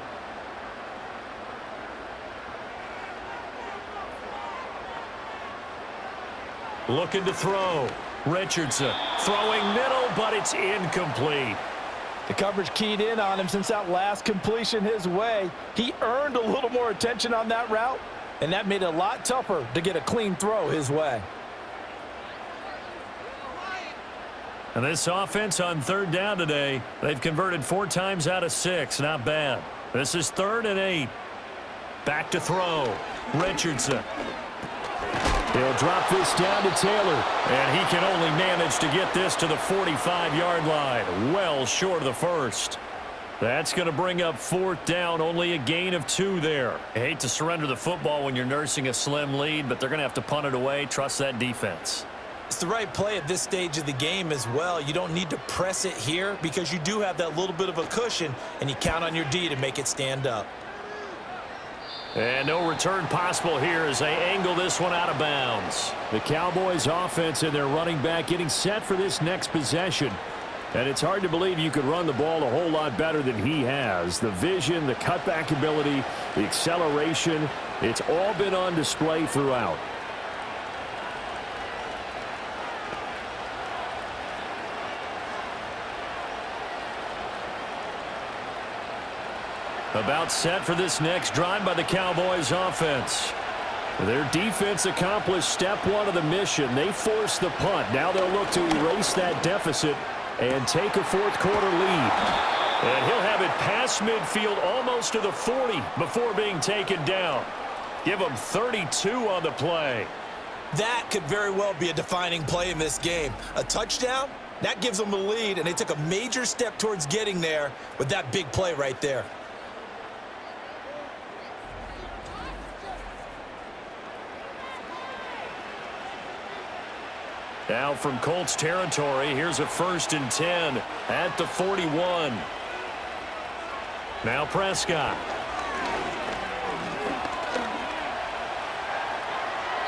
Speaker 2: Looking to throw. Richardson throwing middle, but it's incomplete.
Speaker 3: The coverage keyed in on him since that last completion his way. He earned a little more attention on that route, and that made it a lot tougher to get a clean throw his way.
Speaker 2: And this offense on third down today, they've converted 4 times out of 6. Not bad. This is 3rd and 8. Back to throw. Richardson.
Speaker 5: He'll drop this down to Taylor.
Speaker 2: And he can only manage to get this to the 45-yard line. Well short of the first. That's going to bring up 4th down. Only a gain of 2 there. I hate to surrender the football when you're nursing a slim lead, but they're going to have to punt it away. Trust that defense.
Speaker 4: It's the right play at this stage of the game as well. You don't need to press it here because you do have that little bit of a cushion, and you count on your D to make it stand up.
Speaker 2: And no return possible here as they angle this one out of bounds.
Speaker 5: The Cowboys offense and their running back getting set for this next possession. And it's hard to believe you could run the ball a whole lot better than he has. The vision, the cutback ability, the acceleration, it's all been on display throughout.
Speaker 2: About set for this next drive by the Cowboys offense.
Speaker 5: Their defense accomplished step 1 of the mission. They forced the punt. Now they'll look to erase that deficit and take a 4th quarter lead.
Speaker 2: And he'll have it past midfield almost to the 40 before being taken down. Give him 32 on the play.
Speaker 4: That could very well be a defining play in this game. A touchdown, that gives them the lead, and they took a major step towards getting there with that big play right there.
Speaker 2: Now from Colts territory, here's a 1st and 10 at the 41. Now Prescott.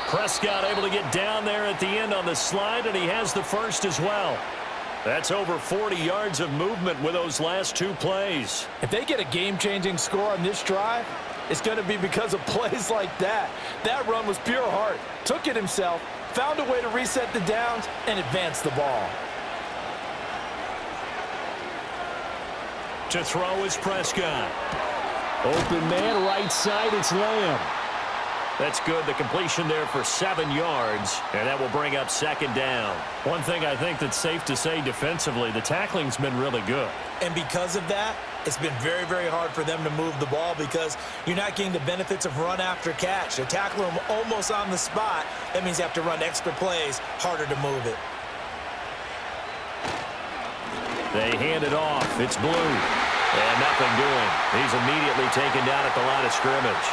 Speaker 2: Prescott able to get down there at the end on the slide, and he has the first as well. That's over 40 yards of movement with those last 2 plays.
Speaker 3: If they get a game-changing score on this drive, it's going to be because of plays like that. That run was pure heart. Took it himself, found a way to reset the downs, and advance the ball.
Speaker 2: To throw is Prescott.
Speaker 5: Open man, right side, it's Lamb.
Speaker 2: That's good. The completion there for 7 yards, and that will bring up 2nd down. One thing I think that's safe to say defensively, the tackling's been really good.
Speaker 4: And because of that, it's been very, very hard for them to move the ball because you're not getting the benefits of run after catch. They're tackling them almost on the spot. That means you have to run extra plays, harder to move it.
Speaker 2: They hand it off. It's Blue. And nothing doing. He's immediately taken down at the line of scrimmage.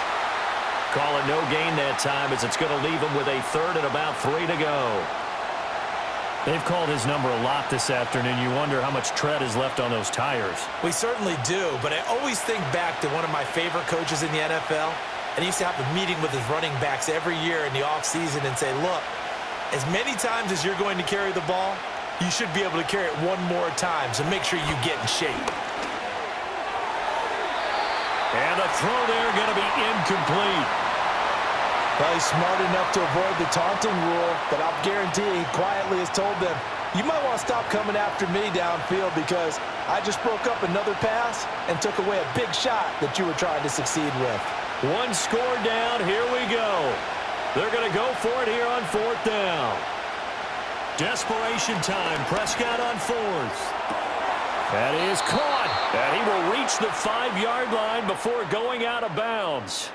Speaker 2: Call it no gain that time as it's going to leave him with a 3rd and about 3 to go. They've called his number a lot this afternoon. You wonder how much tread is left on those tires.
Speaker 4: We certainly do, but I always think back to one of my favorite coaches in the NFL, and he used to have a meeting with his running backs every year in the offseason and say, look, as many times as you're going to carry the ball, you should be able to carry it 1 more time, so make sure you get in shape.
Speaker 2: And the throw there going to be incomplete.
Speaker 3: Well, he's smart enough to avoid the taunting rule, but I'll guarantee he quietly has told them, You might want to stop coming after me downfield because I just broke up another pass and took away a big shot that you were trying to succeed with.
Speaker 2: One score down. Here we go. They're going to go for it here on 4th down. Desperation time. Prescott on 4th. That is caught. And he will reach the 5-yard line before going out of bounds.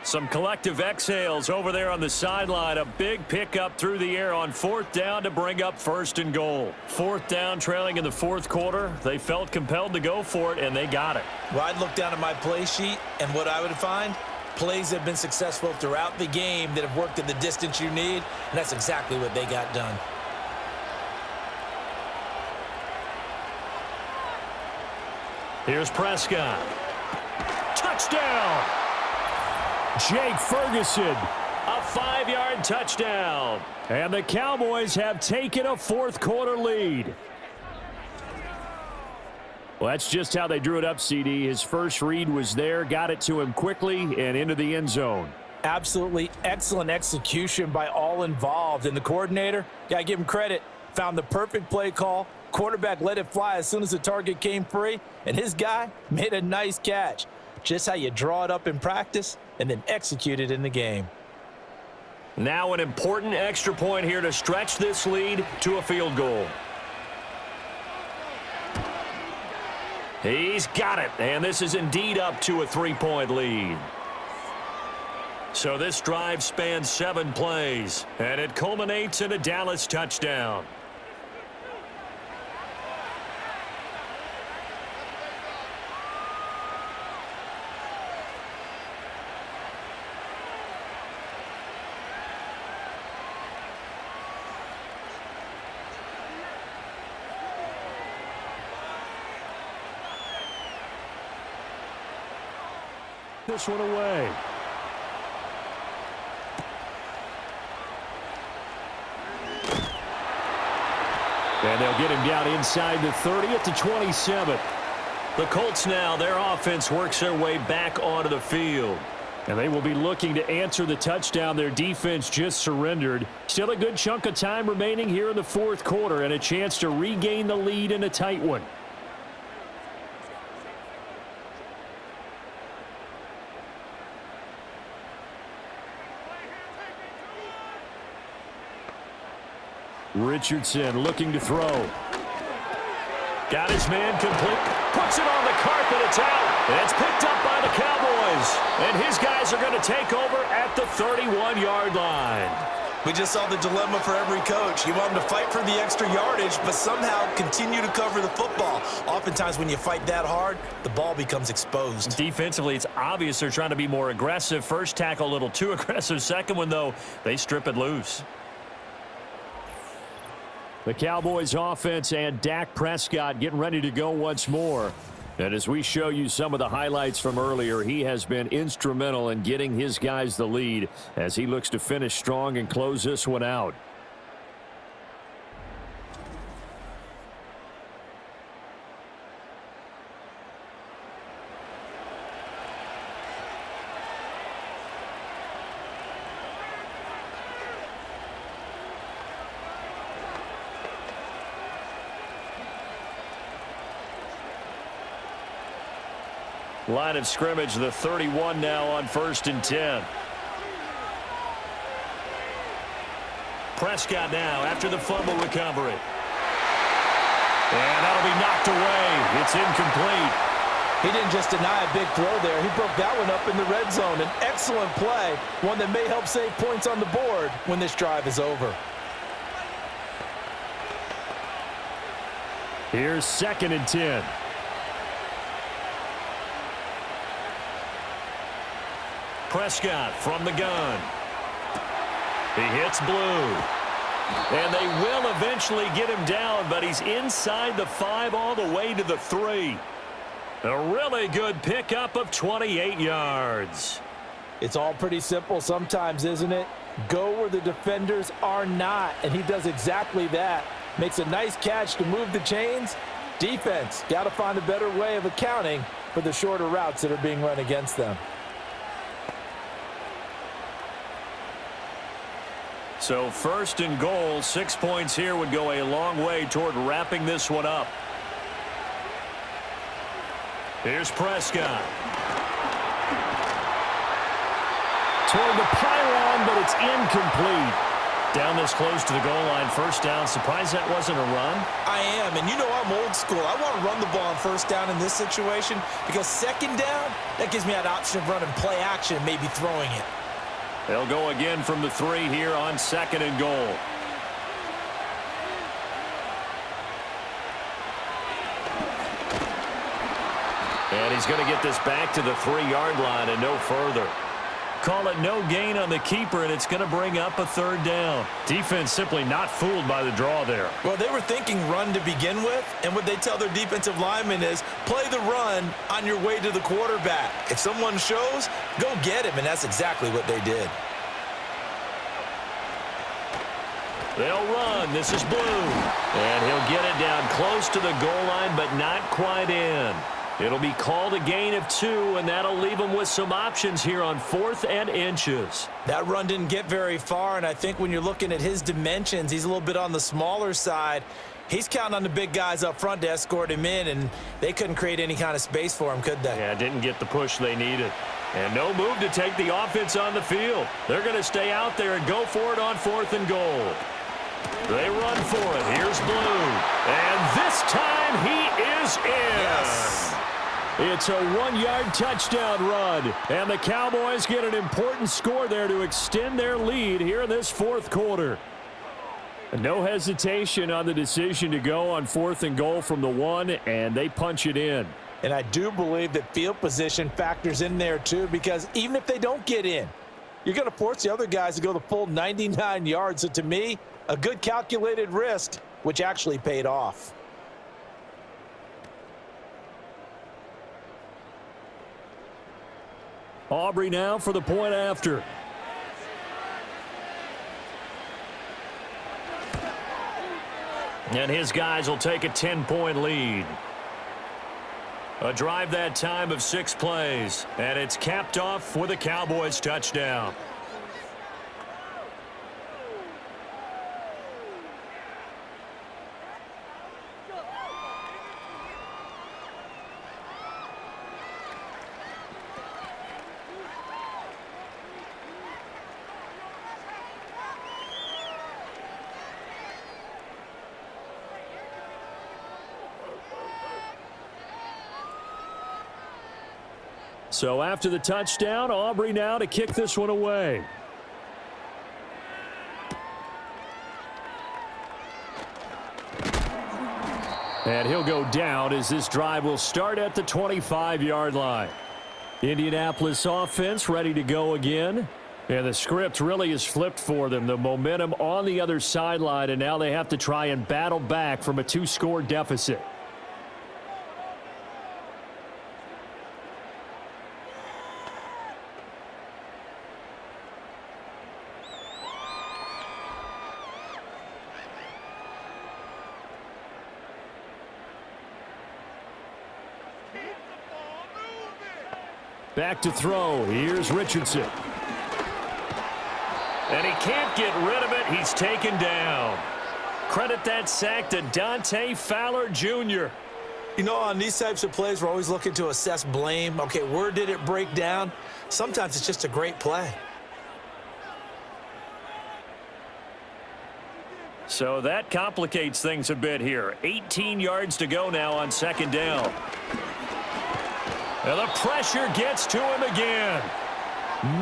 Speaker 2: Some collective exhales over there on the sideline. A big pickup through the air on 4th down to bring up 1st and goal. 4th down, trailing in the 4th quarter. They felt compelled to go for it, and they got it.
Speaker 4: Well, I'd look down at my play sheet, and what I would find, plays have been successful throughout the game that have worked at the distance you need, and that's exactly what they got done.
Speaker 2: Here's Prescott. Touchdown! Jake Ferguson, a 5-yard touchdown. And the Cowboys have taken a 4th quarter lead. Well, that's just how they drew it up, CD. His first read was there, got it to him quickly and into the end zone.
Speaker 3: Absolutely excellent execution by all involved. And the coordinator, got to give him credit, found the perfect play call. Quarterback let it fly as soon as the target came free, and his guy made a nice catch. Just how you draw it up in practice and then execute it in the game.
Speaker 2: Now an important extra point here to stretch this lead to a field goal. He's got it, and this is indeed up to a 3-point lead. So this drive spans 7 plays, and it culminates in a Dallas touchdown. This one away. And they'll get him down inside the 30 at the 27. The Colts now, their offense works their way back onto the field. And they will be looking to answer the touchdown their defense just surrendered. Still a good chunk of time remaining here in the 4th quarter and a chance to regain the lead in a tight one. Richardson looking to throw. Got his man complete. Puts it on the carpet. It's out. And it's picked up by the Cowboys. And his guys are going to take over at the 31-yard line.
Speaker 4: We just saw the dilemma for every coach. You want them to fight for the extra yardage, but somehow continue to cover the football. Oftentimes when you fight that hard, the ball becomes exposed.
Speaker 2: Defensively, it's obvious they're trying to be more aggressive. First tackle a little too aggressive. Second one, though, they strip it loose. The Cowboys offense and Dak Prescott getting ready to go once more. And as we show you some of the highlights from earlier, he has been instrumental in getting his guys the lead as he looks to finish strong and close this one out. Line of scrimmage, the 31 now on 1st and 10. Prescott now after the fumble recovery. And that'll be knocked away. It's incomplete.
Speaker 3: He didn't just deny a big throw there. He broke that one up in the red zone. An excellent play, one that may help save points on the board when this drive is over.
Speaker 2: Here's 2nd and 10. Prescott from the gun. He hits blue. And they will eventually get him down, but he's inside the 5 all the way to the 3. A really good pickup of 28 yards.
Speaker 3: It's all pretty simple sometimes, isn't it? Go where the defenders are not, and he does exactly that. Makes a nice catch to move the chains. Defense, got to find a better way of accounting for the shorter routes that are being run against them.
Speaker 2: So So first and goal, 6 points here would go a long way toward wrapping this one up. Here's Prescott. Toward the pylon, but it's incomplete. Down this close to the goal line, first down. Surprised that wasn't a run?
Speaker 4: I am, and you know I'm old school. I want to run the ball on first down in this situation because second down, that gives me that option of running play action and maybe throwing it.
Speaker 2: They'll go again from the 3 here on second and goal. And he's going to get this back to the 3-yard line and no further. Call it no gain on the keeper, and it's going to bring up a third down. Defense simply not fooled by the draw there.
Speaker 4: Well, they were thinking run to begin with, and what they tell their defensive linemen is play the run on your way to the quarterback. If someone shows, go get him, and that's exactly what they did.
Speaker 2: They'll run. This is Blue. And he'll get it down close to the goal line, but not quite in. It'll be called a gain of 2, and that'll leave him with some options here on 4th and inches.
Speaker 4: That run didn't get very far, and I think when you're looking at his dimensions, he's a little bit on the smaller side. He's counting on the big guys up front to escort him in, and they couldn't create any kind of space for him, could they?
Speaker 2: Yeah, didn't get the push they needed. And no move to take the offense on the field. They're going to stay out there and go for it on 4th and goal. They run for it. Here's Blue. And this time he is in.
Speaker 4: Yes.
Speaker 5: It's a 1-yard touchdown run, and the Cowboys get an important score there to extend their lead here in this 4th quarter. No hesitation on the decision to go on 4th and goal from the 1, and they punch it in.
Speaker 3: And I do believe that field position factors in there too, because even if they don't get in, you're going to force the other guys to go the full 99 yards. So to me, a good calculated risk, which actually paid off.
Speaker 5: Aubrey now for the point after.
Speaker 2: And his guys will take a 10-point lead. A drive that time of 6 plays. And it's capped off with a Cowboys touchdown.
Speaker 5: So after the touchdown, Aubrey now to kick this one away. And he'll go down as this drive will start at the 25-yard line. Indianapolis offense ready to go again. And the script really is flipped for them. The momentum on the other sideline, and now they have to try and battle back from a 2-score deficit. Back to throw. Here's Richardson.
Speaker 2: And he can't get rid of it. He's taken down. Credit that sack to Dante Fowler Jr.
Speaker 4: You know, on these types of plays, we're always looking to assess blame. Okay, where did it break down? Sometimes it's just a great play.
Speaker 2: So that complicates things a bit here. 18 yards to go now on second down. And the pressure gets to him again.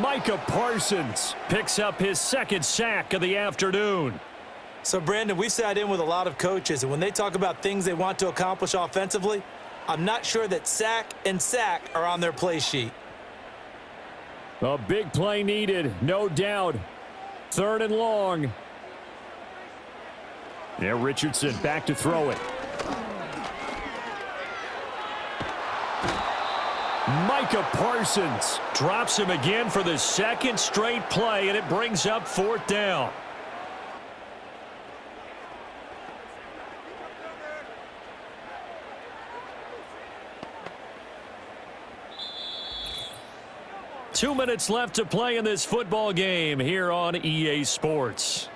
Speaker 5: Micah Parsons picks up his 2nd sack of the afternoon.
Speaker 4: So, Brandon, we've sat in with a lot of coaches, and when they talk about things they want to accomplish offensively, I'm not sure that sack and sack are on their play sheet.
Speaker 5: A big play needed, no doubt. 3rd and long. Yeah, Richardson back to throw it. Micah Parsons
Speaker 2: drops him again for the 2nd straight play, and it brings up 4th down. Two minutes left to play in this football game here on EA Sports.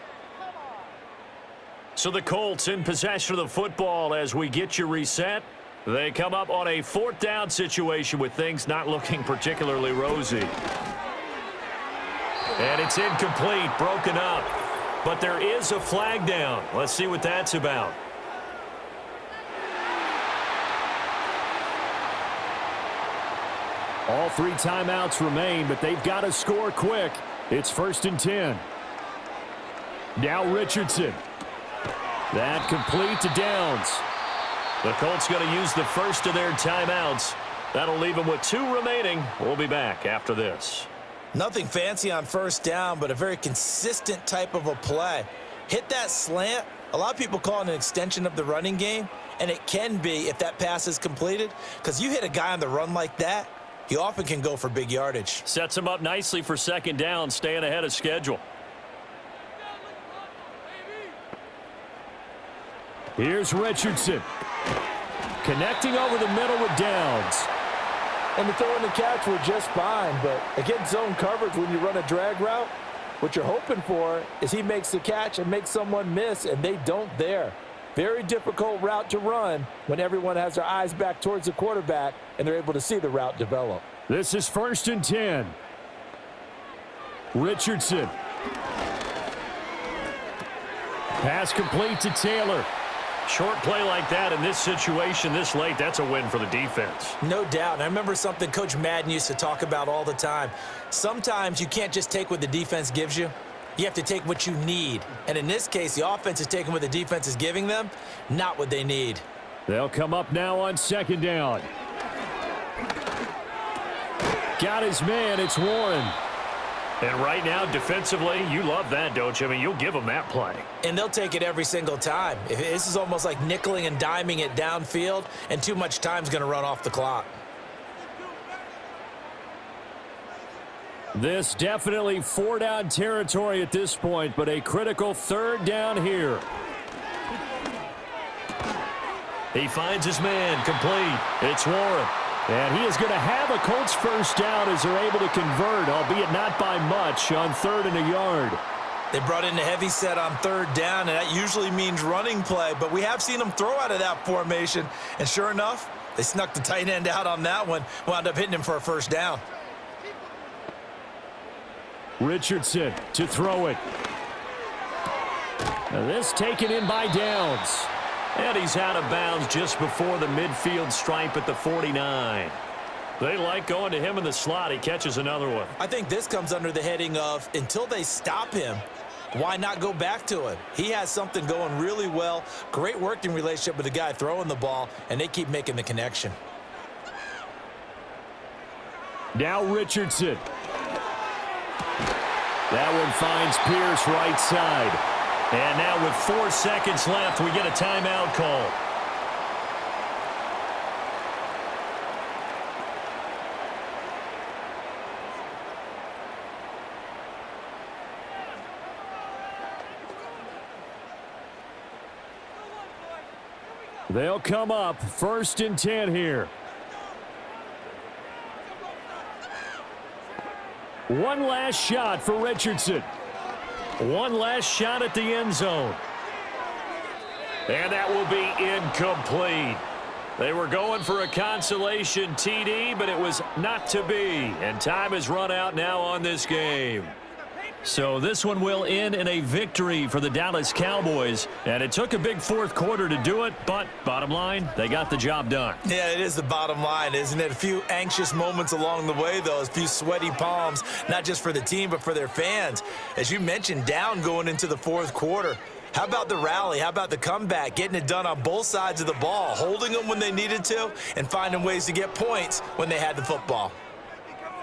Speaker 2: So the Colts in possession of the football as we get you reset. They come up on a 4th down situation with things not looking particularly rosy. And it's incomplete, broken up. But there is a flag down. Let's see what that's about.
Speaker 5: All 3 timeouts remain, but they've got to score quick. It's 1st and 10. Now Richardson. That complete to Downs.
Speaker 2: The Colts going to use the first of their timeouts. That'll leave them with 2 remaining. We'll be back after this.
Speaker 4: Nothing fancy on 1st down, but a very consistent type of a play. Hit that slant. A lot of people call it an extension of the running game, and it can be if that pass is completed, because you hit a guy on the run like that, he often can go for big yardage.
Speaker 2: Sets him up nicely for 2nd down, staying ahead of schedule.
Speaker 5: Here's Richardson. Connecting over the middle with Downs.
Speaker 3: And the throw and the catch were just fine, but against zone coverage when you run a drag route, what you're hoping for is he makes the catch and makes someone miss, and they don't there. Very difficult route to run when everyone has their eyes back towards the quarterback and they're able to see the route develop.
Speaker 5: This is 1st and 10. Richardson. Pass complete to Taylor.
Speaker 2: Short play like that in this situation this late, that's a win for the defense.
Speaker 4: No doubt. I remember something Coach Madden used to talk about all the time. Sometimes you can't just take what the defense gives you. You have to take what you need. And in this case, the offense is taking what the defense is giving them, not what they need.
Speaker 5: They'll come up now on 2nd down. Got his man. It's Warren.
Speaker 2: And right now, defensively, you love that, don't you? I mean, you'll give them that play.
Speaker 4: And they'll take it every single time. This is almost like nickeling and diming it downfield, and too much time's going to run off the clock.
Speaker 5: This definitely 4-down territory at this point, but a critical 3rd down here.
Speaker 2: He finds his man, complete. It's Warren.
Speaker 5: And he is going to have a Colts 1st down as they're able to convert, albeit not by much, on 3rd and a yard.
Speaker 4: They brought in the heavy set on 3rd down, and that usually means running play, but we have seen them throw out of that formation, and sure enough, they snuck the tight end out on that one, wound up hitting him for a 1st down.
Speaker 5: Richardson to throw it. And this taken in by Downs.
Speaker 2: And he's out of bounds just before the midfield stripe at the 49. They like going to him in the slot. He catches another one.
Speaker 4: I think this comes under the heading of until they stop him, why not go back to him? He has something going really well. Great working relationship with the guy throwing the ball, and they keep making the connection.
Speaker 5: Now Richardson. That one finds Pierce right side.
Speaker 2: And now with 4 seconds left, we get a timeout call.
Speaker 5: They'll come up 1st and 10 here. One last shot for Richardson.
Speaker 2: One last shot at the end zone. And that will be incomplete. They were going for a consolation TD, but it was not to be. And time has run out now on this game. So this one will end in a victory for the Dallas Cowboys. And it took a big 4th quarter to do it, but bottom line, they got the job done.
Speaker 4: Yeah, it is the bottom line, isn't it? A few anxious moments along the way, though, a few sweaty palms, not just for the team, but for their fans. As you mentioned, down going into the 4th quarter. How about the rally? How about the comeback? Getting it done on both sides of the ball, holding them when they needed to, and finding ways to get points when they had the football.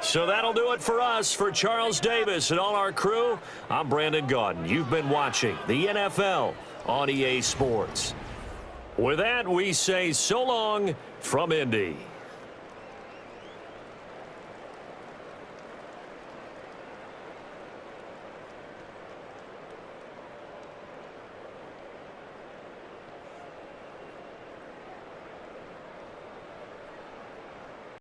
Speaker 2: So that'll do it for us. For Charles Davis and all our crew, I'm Brandon Gaudin. You've been watching the NFL on EA Sports. With that, we say so long from Indy.